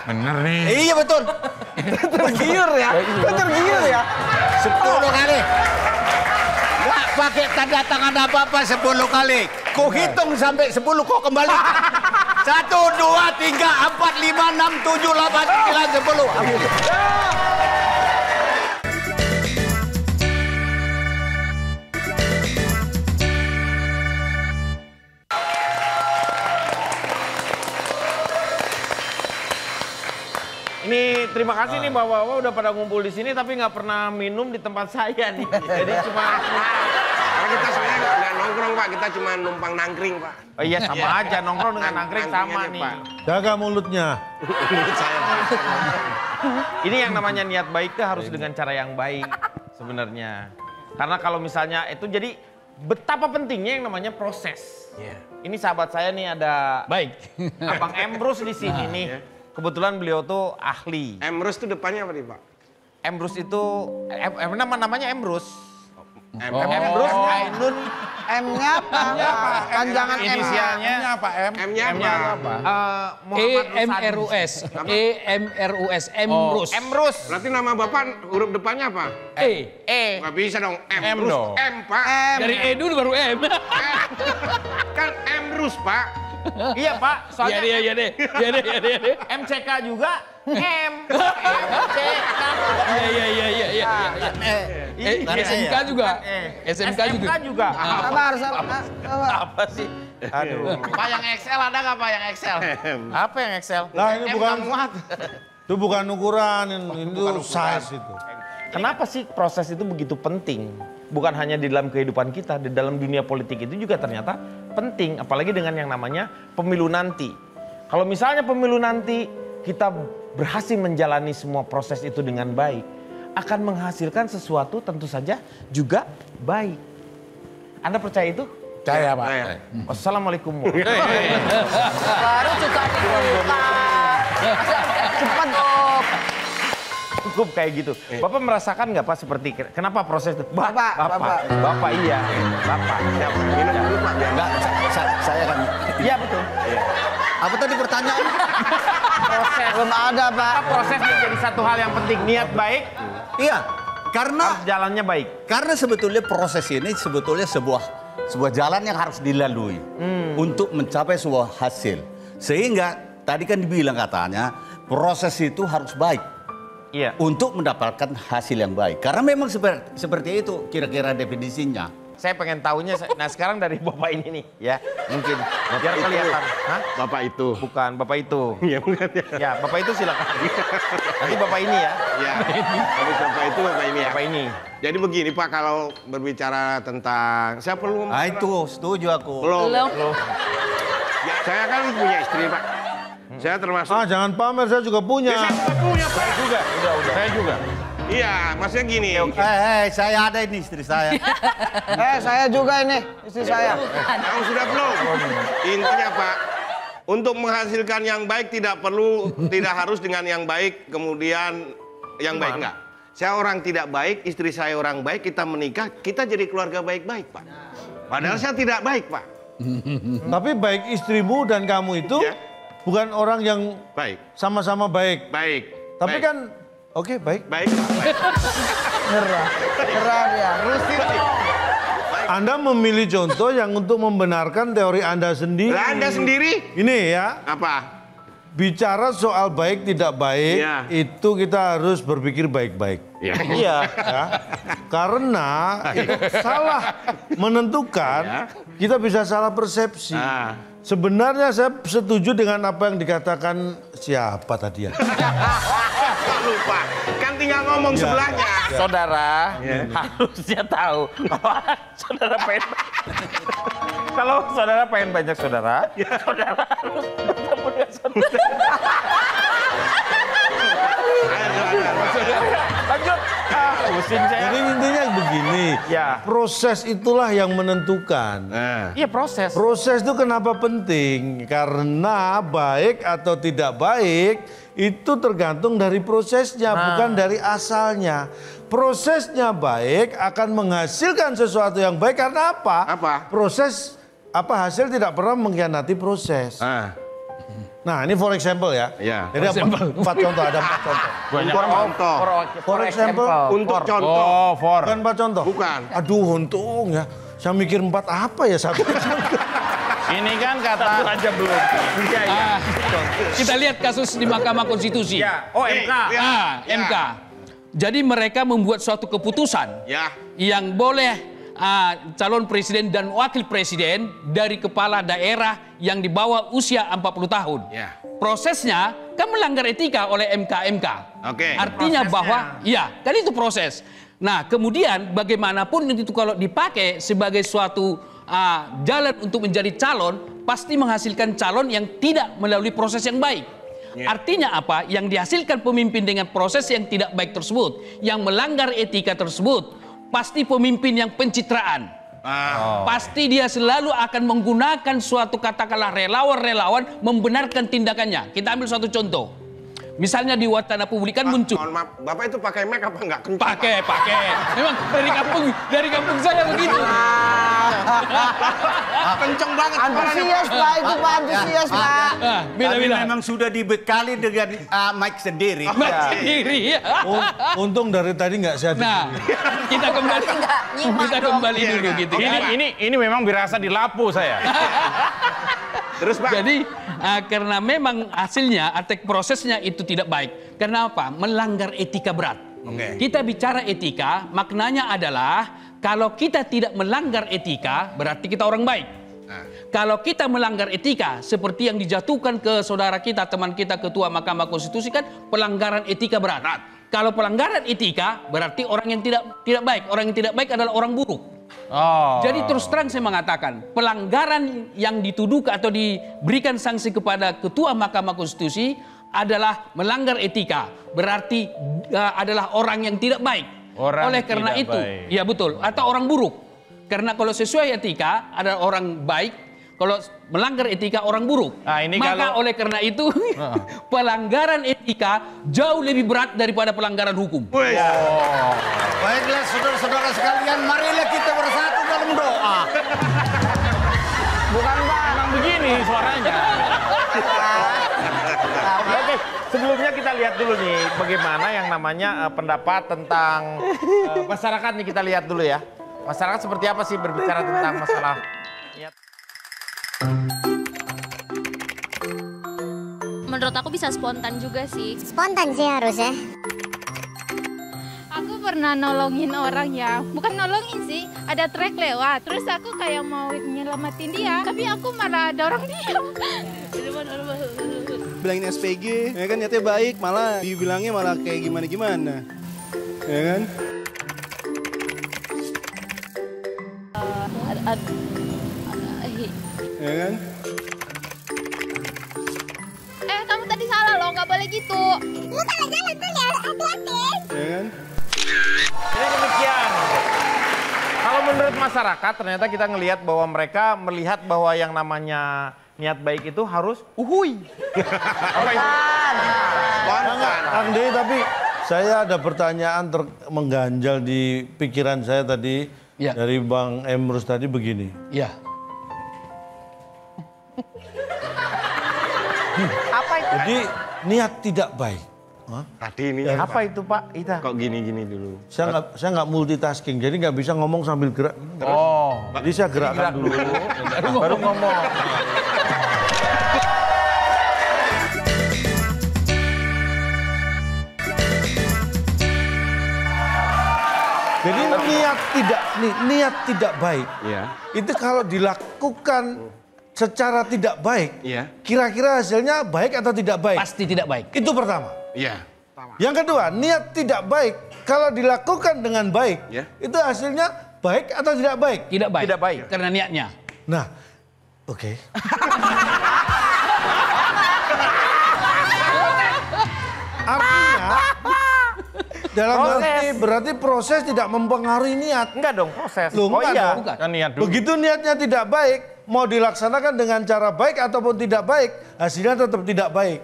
bener nih. Iya betul. Tergiur ya. Tergiur ya. 10 kali. Nggak pakai tanda tangan apa-apa 10 kali. Kau hitung sampai 10 kau kembali. 1, 2, 3, 4, 5, 6, 7, 8, 9, 10. Ini terima kasih nih bapak-bapak udah pada ngumpul di sini tapi nggak pernah minum di tempat saya nih. Jadi cuma Karena kita sebenarnya nggak nongkrong, Pak. Kita cuma numpang nangkring, Pak. oh iya sama aja nongkrong dengan nangkring sama Nangkring aja, nih. Pak. Jaga mulutnya. Saya, Pak. Ini yang namanya niat baik tuh harus dengan cara yang baik sebenarnya. Karena kalau misalnya itu jadi betapa pentingnya yang namanya proses. Ini sahabat saya nih ada Abang Emrus di sini nih. Kebetulan beliau tuh ahli. Emrus itu depannya apa nih, Pak? Emrus itu namanya Emrus. Emrus. Emrus Ainun M-nya apa? Panjangan M. Inisialnya apa? M-nya apa? EMRUS. EMRUS. Emrus. Emrus. Berarti nama Bapak huruf depannya apa? E. Nggak bisa dong. M Rus. dong. M, Pak. Dari E dulu baru M. Kan Emrus, Pak. Iya Pak, soalnya Iya deh. MCK juga M. MCK. Iya. SMK juga. SMK juga. Sabar. Apa sih? Aduh. Pak yang Excel ada nggak Pak yang Excel? Apa yang Excel? Lah ini M bukan nggak muat. itu bukan ukuran, itu size itu. Kenapa sih proses itu begitu penting? Bukan hanya di dalam kehidupan kita, di dalam dunia politik itu juga ternyata penting. Apalagi dengan yang namanya pemilu nanti. Kalau misalnya pemilu nanti kita berhasil menjalani semua proses itu dengan baik, akan menghasilkan sesuatu tentu saja juga baik. Anda percaya itu? Percaya, Pak. Wassalamualaikum. Baru juga dibuka. Cepat dong. Cukup kayak gitu. Bapak merasakan nggak Pak seperti kenapa proses itu? Bapak. Bapak iya. Bapak. Minum dulu Pak. Enggak, saya kan. Iya betul. Apa tadi pertanyaan? Proses. Belum ada, Pak. Proses menjadi satu hal yang penting. Niat baik, Iya, karena jalannya baik. karena sebetulnya proses ini sebetulnya sebuah jalan yang harus dilalui untuk mencapai sebuah hasil. Sehingga tadi kan dibilang katanya proses itu harus baik. Iya. Untuk mendapatkan hasil yang baik. Karena memang seperti itu kira-kira definisinya. Saya pengen tahunya. Nah sekarang dari Bapak ini nih, ya mungkin biar kelihatan. Hah? Bapak itu. Bukan, Bapak itu. Iya, bukan ya. Ya, Bapak itu silakan. Nanti Bapak ini ya. Ya. Habis Bapak itu, Bapak ini ya. Bapak ini. Jadi begini Pak, kalau berbicara tentang saya perlu Nah itu setuju aku. belum. Ya, saya kan punya istri Pak. Saya termasuk. Jangan pamer, saya juga punya. Ya, saya juga punya Pak. Juga, udah. Saya juga. Iya, maksudnya gini. Saya ada ini istri saya. Saya juga ini, istri saya. Kamu sudah belum? Intinya Pak, untuk menghasilkan yang baik tidak harus dengan yang baik kemudian yang baik enggak. Saya orang tidak baik, istri saya orang baik, kita menikah, kita jadi keluarga baik-baik Pak. Padahal saya tidak baik Pak. Tapi baik istrimu dan kamu itu Ya. bukan orang yang Baik. sama-sama baik. Baik. Tapi baik. kan oke, baik. Baik. Baik. Nyerah dia. Anda memilih contoh yang untuk membenarkan teori Anda sendiri. Lah, Anda sendiri? Ini ya, Apa? bicara soal baik tidak baik, Iya. itu kita harus berpikir baik-baik. Iya. Iya. Ya. Karena itu salah menentukan, kita bisa salah persepsi. Sebenarnya saya setuju dengan apa yang dikatakan siapa tadi ya? Lupa. Kan tinggal ngomong sebelahnya. Saudara harusnya tahu kalau saudara pengen banyak saudara, saudara harus bertemu dengan saudara. Lanjut. Pusing saya. Jadi intinya begini, proses itulah yang menentukan. Iya proses. Proses itu kenapa penting? Karena baik atau tidak baik itu tergantung dari prosesnya, bukan dari asalnya. Prosesnya baik akan menghasilkan sesuatu yang baik karena apa? Proses hasil tidak pernah mengkhianati proses. Nah ini for example ya. Jadi empat contoh, ada 4 contoh. For example, untuk contoh. Bukan 4 contoh. Bukan. Aduh untung ya. Saya mikir 4 apa ya satu. Ini kan kata aja belum. Kita lihat kasus di Mahkamah Konstitusi. Oh MK. MK. Jadi mereka membuat suatu keputusan yang boleh calon presiden dan wakil presiden dari kepala daerah yang di bawah usia 40 tahun. Prosesnya kan melanggar etika oleh MK. Artinya bahwa kan itu proses. Nah, kemudian bagaimanapun itu kalau dipakai sebagai suatu jalan untuk menjadi calon, pasti menghasilkan calon yang tidak melalui proses yang baik. Artinya apa? Yang dihasilkan pemimpin dengan proses yang tidak baik tersebut, yang melanggar etika tersebut, pasti pemimpin yang pencitraan. Pasti dia selalu akan menggunakan suatu katakanlah relawan-relawan membenarkan tindakannya. Kita ambil suatu contoh. Misalnya di wacana publik kan muncul. Mohon maaf, Bapak itu pakai mic apa enggak kencang? Pakai. Memang dari kampung saya begitu. Kenceng banget. Antusias Pak, itu Pak, antusias Pak. Tapi memang sudah dibekali dengan mic sendiri. Mic sendiri ya. Untung dari tadi nggak saya. Nah, kita kembali dulu gitu. Ini memang berasa di lapu saya. Terus Pak. Jadi karena memang hasilnya atau prosesnya itu tidak baik. Karena apa? Melanggar etika berat. Kita bicara etika, maknanya adalah kalau kita tidak melanggar etika, berarti kita orang baik. Kalau kita melanggar etika, seperti yang dijatuhkan ke saudara kita, teman kita, Ketua Mahkamah Konstitusi kan pelanggaran etika berat. Kalau pelanggaran etika, berarti orang yang tidak baik. Orang yang tidak baik adalah orang buruk. Jadi terus terang saya mengatakan, pelanggaran yang dituduhkan atau diberikan sanksi kepada Ketua Mahkamah Konstitusi adalah melanggar etika, berarti adalah orang yang tidak baik. Oleh karena itu, ya betul, atau orang buruk. Karena kalau sesuai etika adalah orang baik, kalau melanggar etika orang buruk. Maka oleh karena itu pelanggaran etika jauh lebih berat daripada pelanggaran hukum. Baiklah saudara-saudara sekalian, marilah kita bersatu dalam doa. Bukan Pak. Emang begini suaranya. Oke, sebelumnya kita lihat dulu nih bagaimana yang namanya pendapat tentang masyarakat nih, kita lihat dulu ya. Masyarakat seperti apa sih berbicara tentang masalah Menurut aku bisa spontan juga sih. Spontan sih harusnya. Aku pernah nolongin orang ya, bukan nolongin sih, ada trek lewat, terus aku kayak mau nyelamatin dia, tapi aku malah dorong dia. Bilangin SPG, ya kan niatnya baik, malah dibilangnya malah kayak gimana-gimana, ya kan? Ya kan? Kamu tadi salah loh, nggak boleh gitu. Lu salah jalan tuh ya, hati-hati. Ya kan? Jadi demikian. Kalau menurut masyarakat ternyata kita ngelihat bahwa mereka melihat bahwa yang namanya niat baik itu harus uhuy. Apa itu? Kang Dei, tapi saya ada pertanyaan mengganjal di pikiran saya tadi dari Bang Emrus tadi begini. Iya. Apa itu? Jadi niat tidak baik. Tadi ini apa itu Pak Ita? Kok gini-gini dulu? Saya nggak multitasking, jadi nggak bisa ngomong sambil gerak. Jadi saya gerakkan dulu. Baru ngomong. Jadi niat tidak baik. Itu kalau dilakukan secara tidak baik, kira-kira hasilnya baik atau tidak baik? Pasti tidak baik. Itu pertama. Iya. Yang kedua, niat tidak baik kalau dilakukan dengan baik, itu hasilnya baik atau tidak baik? Tidak baik. Tidak baik. Karena niatnya. Nah, oke. Artinya, dalam berarti proses tidak mempengaruhi niat. Enggak dong, proses. Loh, enggak dong. Kan niat dulu. Begitu niatnya tidak baik, mau dilaksanakan dengan cara baik ataupun tidak baik, hasilnya tetap tidak baik.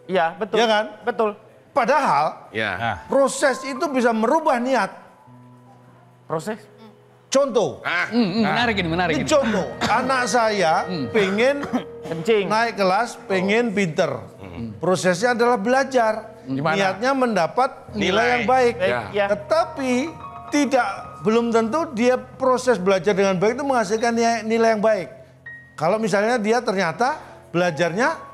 Iya, betul. Iya kan? Betul. Padahal proses itu bisa merubah niat. Proses? Contoh. Menarik ini. Contoh, anak saya pengen naik kelas, pengen pinter. Prosesnya adalah belajar. Niatnya mendapat nilai yang baik. Tetapi belum tentu dia proses belajar dengan baik itu menghasilkan nilai yang baik. Kalau misalnya dia ternyata belajarnya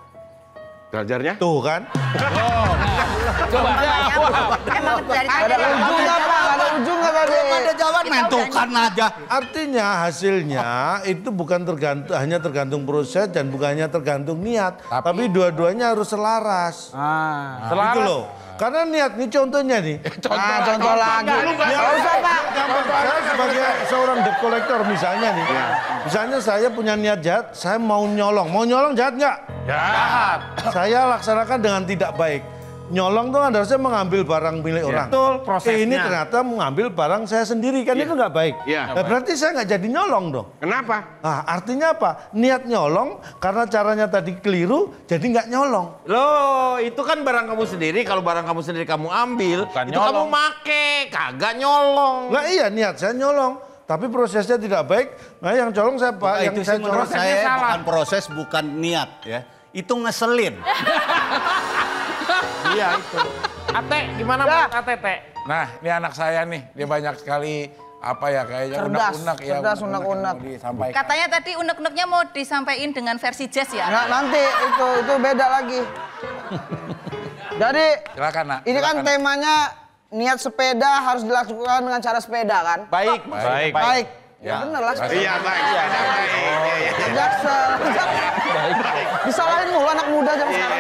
tuh kan. Coba. Emang dari Ada ujung nggak tadi? Ada jawaban mentukan aja. Artinya hasilnya itu bukan hanya tergantung proses dan bukan hanya tergantung niat, tapi dua-duanya harus selaras. Selaras. Gitu loh. Karena niat nih contohnya nih. Contoh lagi. Nggak usah Pak. Saya sebagai seorang debt collector misalnya nih. Misalnya saya punya niat jahat, saya mau nyolong. Mau nyolong jahat nggak? Jahat. Saya laksanakan dengan tidak baik. Nyolong tuh kan harusnya mengambil barang milik orang. Betul, prosesnya. Ini ternyata mengambil barang saya sendiri, kan itu nggak baik. Nah, berarti saya nggak jadi nyolong dong. Kenapa? Nah, artinya apa? Niat nyolong karena caranya tadi keliru, jadi nggak nyolong. Loh, itu kan barang kamu sendiri. Kalau barang kamu sendiri kamu ambil, Bukan itu nyolong. kamu make, kagak nyolong. Lah iya, niat saya nyolong. tapi prosesnya tidak baik. Nah yang colong saya Pak, yang itu saya sih menurut colong saya salah. bukan proses, bukan niat ya. Itu ngeselin. Iya itu. Ate, gimana menurut Ate, Teh? Nah, ini anak saya nih, dia banyak sekali apa ya kayaknya unek-unek ya. Cerdas, unek-unek. Disampaikan. Katanya tadi unek-uneknya mau disampaikan dengan versi jazz ya? Nah, nanti itu beda lagi. Jadi Silakan, Nak. ini kan Silakan. temanya niat sepeda harus dilakukan dengan cara sepeda kan? Baik. Ya bener lah. Iya, baik. Sepeda baik. Iya, iya. Jaksel. Disalahin mulu anak muda zaman sekarang.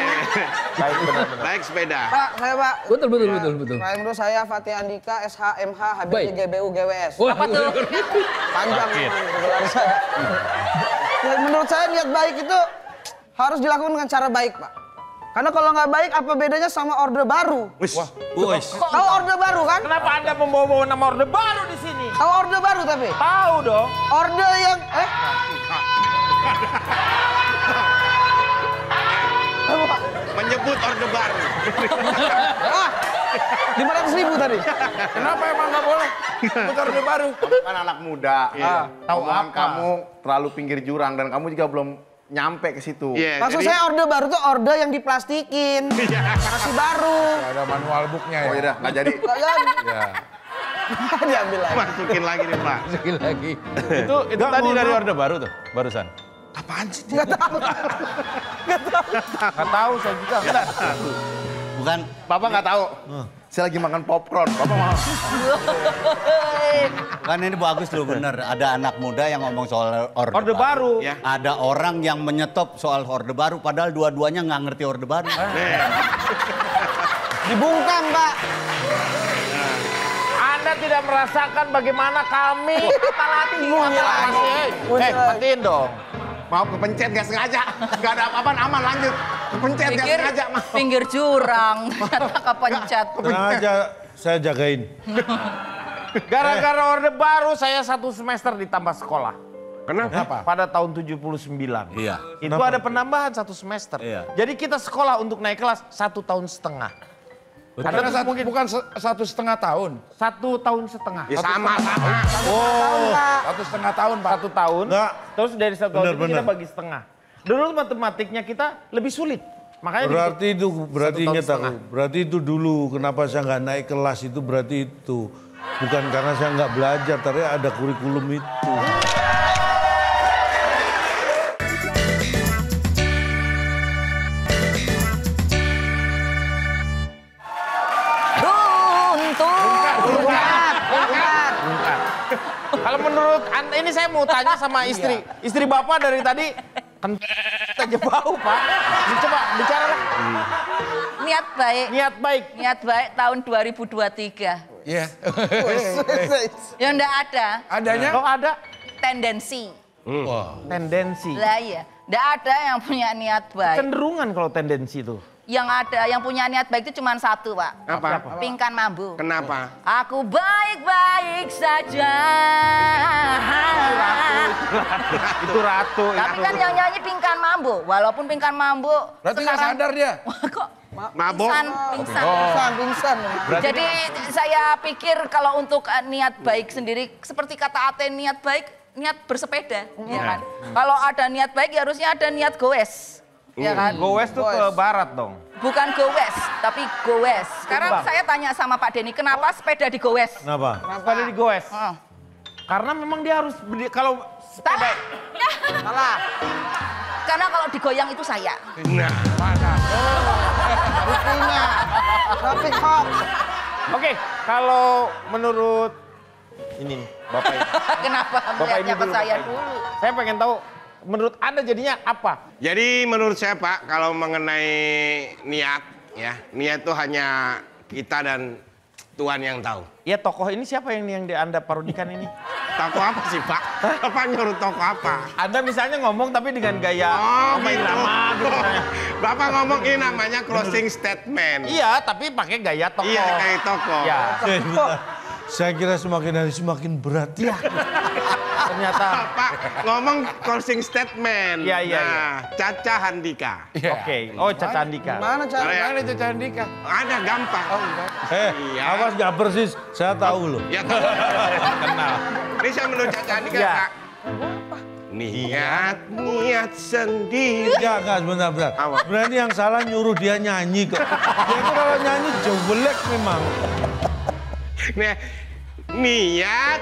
Baik, benar-benar. Baik sepeda. Pak, saya Pak. Betul. Pak menurut saya Fatih Andika, SH, MH, Baik. HBD, GBU, GWS. Apa tuh? Panjang gelar saya. Ya, menurut saya niat baik itu harus dilakukan dengan cara baik, Pak. Karena kalau nggak baik, apa bedanya sama Orde Baru? Tahu Orde Baru kan? Kenapa Anda membawa nama Orde Baru di sini? Tahu Orde Baru tapi? Tahu dong. Orde yang Menyebut Orde Baru. 500.000 tadi. Kenapa emang nggak boleh? Bukan Orde Baru. Kamu kan anak muda. Tahu Omongan apa? kamu terlalu pinggir jurang dan kamu juga belum nyampe ke situ. Maksud saya Orde Baru tuh orde yang diplastikin. Masih baru. Ya, ada manual booknya ya. Oh iya, nggak jadi. Nggak jadi. Ya. Diambil lagi. Masukin lagi nih Pak. Masukin lagi. Itu tadi dari Orde Baru tuh, barusan. Apaan sih? Nggak tahu. Nggak tahu saya juga. Bukan. Bapak nggak tahu. Saya lagi makan popcorn. Bapak mau. Kan ini bagus loh bener. Ada anak muda yang ngomong soal Orde Baru. Ya. Ada orang yang menyetop soal Orde Baru padahal dua-duanya nggak ngerti Orde Baru. Dibungkam, Pak. Anda tidak merasakan bagaimana kami apalagi. Matiin dong. Maaf kepencet nggak sengaja. Nggak ada apa-apa, aman lanjut. Kepencet nggak Pikir sengaja. Maaf. pinggir jurang, ternyata kepencet. tenang aja, saya jagain. Gara-gara Orde Baru saya 1 semester ditambah sekolah. Kenapa? Pada tahun 79. Iya. Itu ada penambahan 1 semester. Iya. Jadi kita sekolah untuk naik kelas 1 tahun setengah. Karena bukan 1,5 tahun. 1 tahun setengah. Ya sama-sama. Oh, 1,5 tahun, Pak. 1 tahun. Nggak. Terus dari 1 tahun itu kita Benar. bagi setengah. Dulu matematiknya kita lebih sulit. Makanya berarti tahun ingat setengah. aku. Berarti itu dulu kenapa saya nggak naik kelas itu berarti itu. Bukan karena saya nggak belajar, tapi ada kurikulum itu. Kalau menurut Anda, ini saya mau tanya sama istri. Istri Bapak dari tadi aja bau, Pak. Coba bicaralah. Niat baik. Niat baik. Niat baik tahun 2023. Iya. Ya enggak ada. Adanya? Kalau ada Tendensi. tendensi. Lah iya. Enggak ada yang punya niat baik. Cenderungan kalau tendensi itu. Yang ada, yang punya niat baik itu cuma satu, Pak. Apa? Pingkan mambu. Kenapa? Aku baik-baik saja. Itu ratu. Tapi kan yang nyanyi Pingkan Mambo. Walaupun Pingkan Mambo Berarti nggak sadar dia. Kok Mabok. pingsan. Jadi saya pikir kalau untuk niat baik sendiri, seperti kata Ate, niat baik, niat bersepeda. Ya kan? Kalau ada niat baik, ya harusnya ada niat goes. Ya kan? Goes tuh ke barat dong. Bukan goes, tapi goes. Sekarang saya tanya sama Pak Denny, kenapa sepeda digoes? Kenapa? Sepeda digoes. Karena memang dia harus kalau sepeda. Salah. Karena kalau digoyang itu saya. Nah, Buktinya. Traffic hawk. Oke, kalau menurut ini nih, Bapak ini. Kenapa melihatnya ke saya dulu? Saya pengen tahu menurut Anda jadinya apa? Jadi menurut saya Pak, kalau mengenai niat, ya niat itu hanya kita dan Tuhan yang tahu. Ya tokoh ini siapa yang Anda parodikan ini? Tokoh apa sih Pak? Bapak nyuruh tokoh apa? Anda misalnya ngomong tapi dengan gaya drama gitu. Bapak ngomong ini namanya closing statement. Iya, tapi pakai gaya tokoh. Iya, kayak tokoh. Ya. Saya kira semakin hari semakin berat. Iya. Ternyata Pak ngomong closing statement. Iya. Nah, Caca Handika. Oke. Oh, Caca Handika. Mana Caca? Mana Caca Handika? Ada gampang. Awas nggak persis, saya tahu loh. Ya tahu. Kenal. Ini saya mengucapkan ini Kak. Niat sendiri. Enggak, sebentar. Berarti yang salah nyuruh dia nyanyi kok. Dia itu kalau nyanyi jelek memang. Niat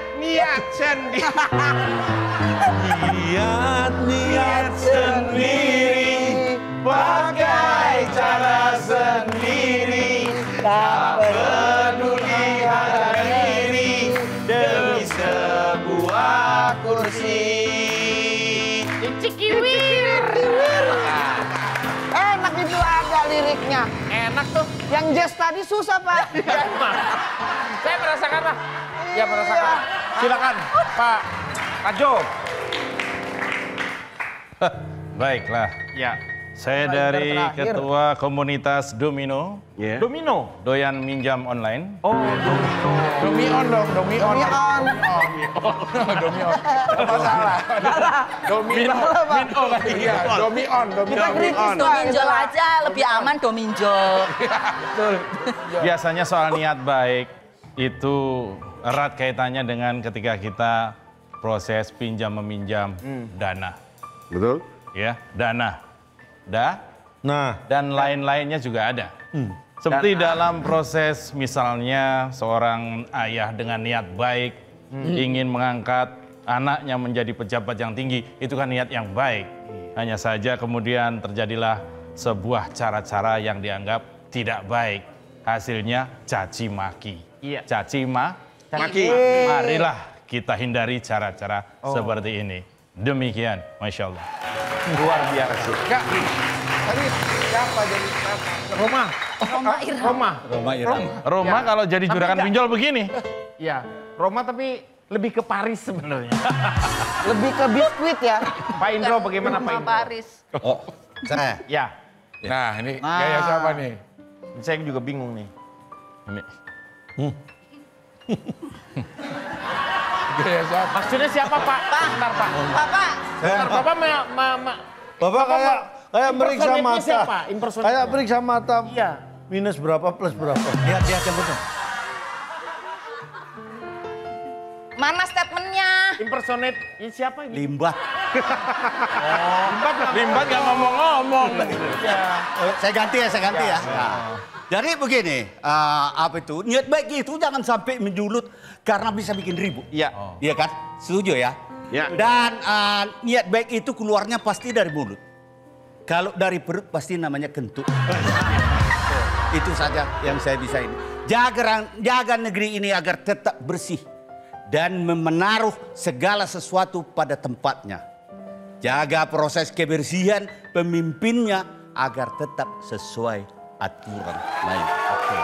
sendiri. Niat sendiri. Pakai cara sendiri. Tak peduli harga diri. Demi sebuah kursi. Enak itu ada liriknya. Enak tuh. Yang jazz tadi susah, Pak. Saya merasakan lah. Ya merasakan. Silakan, Pak Jo. Baiklah. Ya. Saya dari Ketua Komunitas Domino. Domino? Doyan minjam online. Oh, Domion dong, Domion. Domion. Apa salah? Domino. Iya, Domion. Kita kritis dominjol aja, lebih aman dominjol. Biasanya soal niat baik itu erat kaitannya dengan ketika kita proses pinjam meminjam dana. Betul? Ya, dana. Dan lain-lainnya juga ada. Seperti dalam proses misalnya seorang ayah dengan niat baik ingin mengangkat anaknya menjadi pejabat yang tinggi, itu kan niat yang baik. Hanya saja kemudian terjadilah sebuah cara-cara yang dianggap tidak baik. Hasilnya caci maki. Caci maki. Marilah kita hindari cara-cara seperti ini. Demikian, Masya Allah. Luar biasa. Kak, tadi siapa jadi Roma kalau jadi juragan pinjol begini. Iya, Roma tapi lebih ke Paris sebenarnya. Lebih ke biskuit ya. Pak Indro bagaimana Pak Indro? Paris. saya? Ya. Nah, ini gaya siapa nih? Saya juga bingung nih. Ini. Gaya siapa? Maksudnya siapa Pak? Bentar Pak. Bapak. Bapak Bapak kayak meriksa mata. Siapa? Kayak meriksa mata. Iya. Minus berapa plus berapa? Lihat yang betul. Mana statementnya? Impersonate ini siapa ini? Limbah. Limbat gak ngomong-ngomong. Saya ganti ya. Nah, jadi begini, apa itu? Niat baik itu jangan sampai menjulut karena bisa bikin ribut. Iya. Iya kan? Setuju ya? Ya. Dan niat baik itu keluarnya pasti dari mulut. Kalau dari perut pasti namanya kentut. Itu saja yang saya bisa ini. Jaga negeri ini agar tetap bersih dan menaruh segala sesuatu pada tempatnya. Jaga proses kebersihan pemimpinnya agar tetap sesuai aturan main. Oke.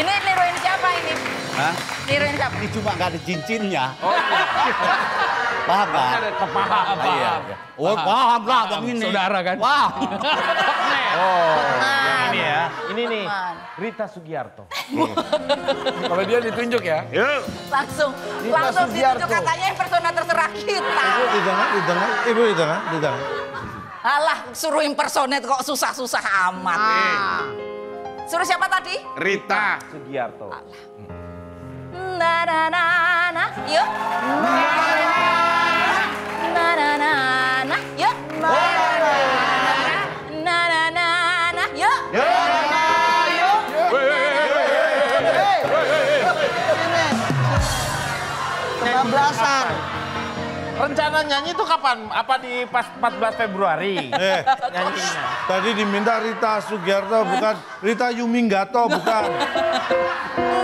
Ini niruin siapa ini? Hah? Niruin siapa? Ini cuma nggak ada cincinnya. Paham kan? Paham. Iya. Oh, paham lah bang ini. Saudara kan? Paham. Yang ini ya. Ini nih Rita Sugiarto. Kalau dia ditunjuk ya. Yuk. Langsung ditunjuk katanya impersonat terserah kita. Di tengah. Ibu di tengah. Alah, suruh impersonate kok susah-susah amat. Suruh siapa tadi? Rita Sugiarto. Na yuk. Na yuk. Na yuk. Kebablasan. Rencana nyanyi itu kapan? Apa di pas 14 Februari? Nyanyinya. Tadi diminta Rita Sugiarto, bukan Rita Yuminggato, bukan.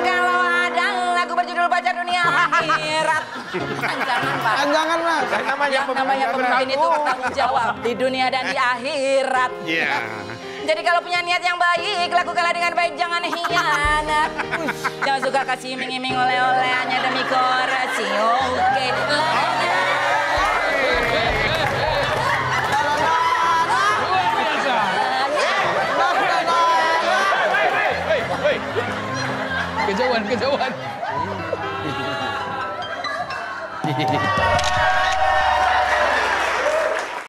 Kalau ada lagu berjudul Pacar Dunia Akhirat. Jangan Pak. Jangan Mas. Namanya pemimpin itu bertanggung jawab di dunia dan di akhirat. Iya. Jadi kalau punya niat yang baik, lakukanlah dengan baik, jangan hianat. Jangan suka kasih iming-iming oleh-oleh hanya demi korasi. Oke. Kejauhan.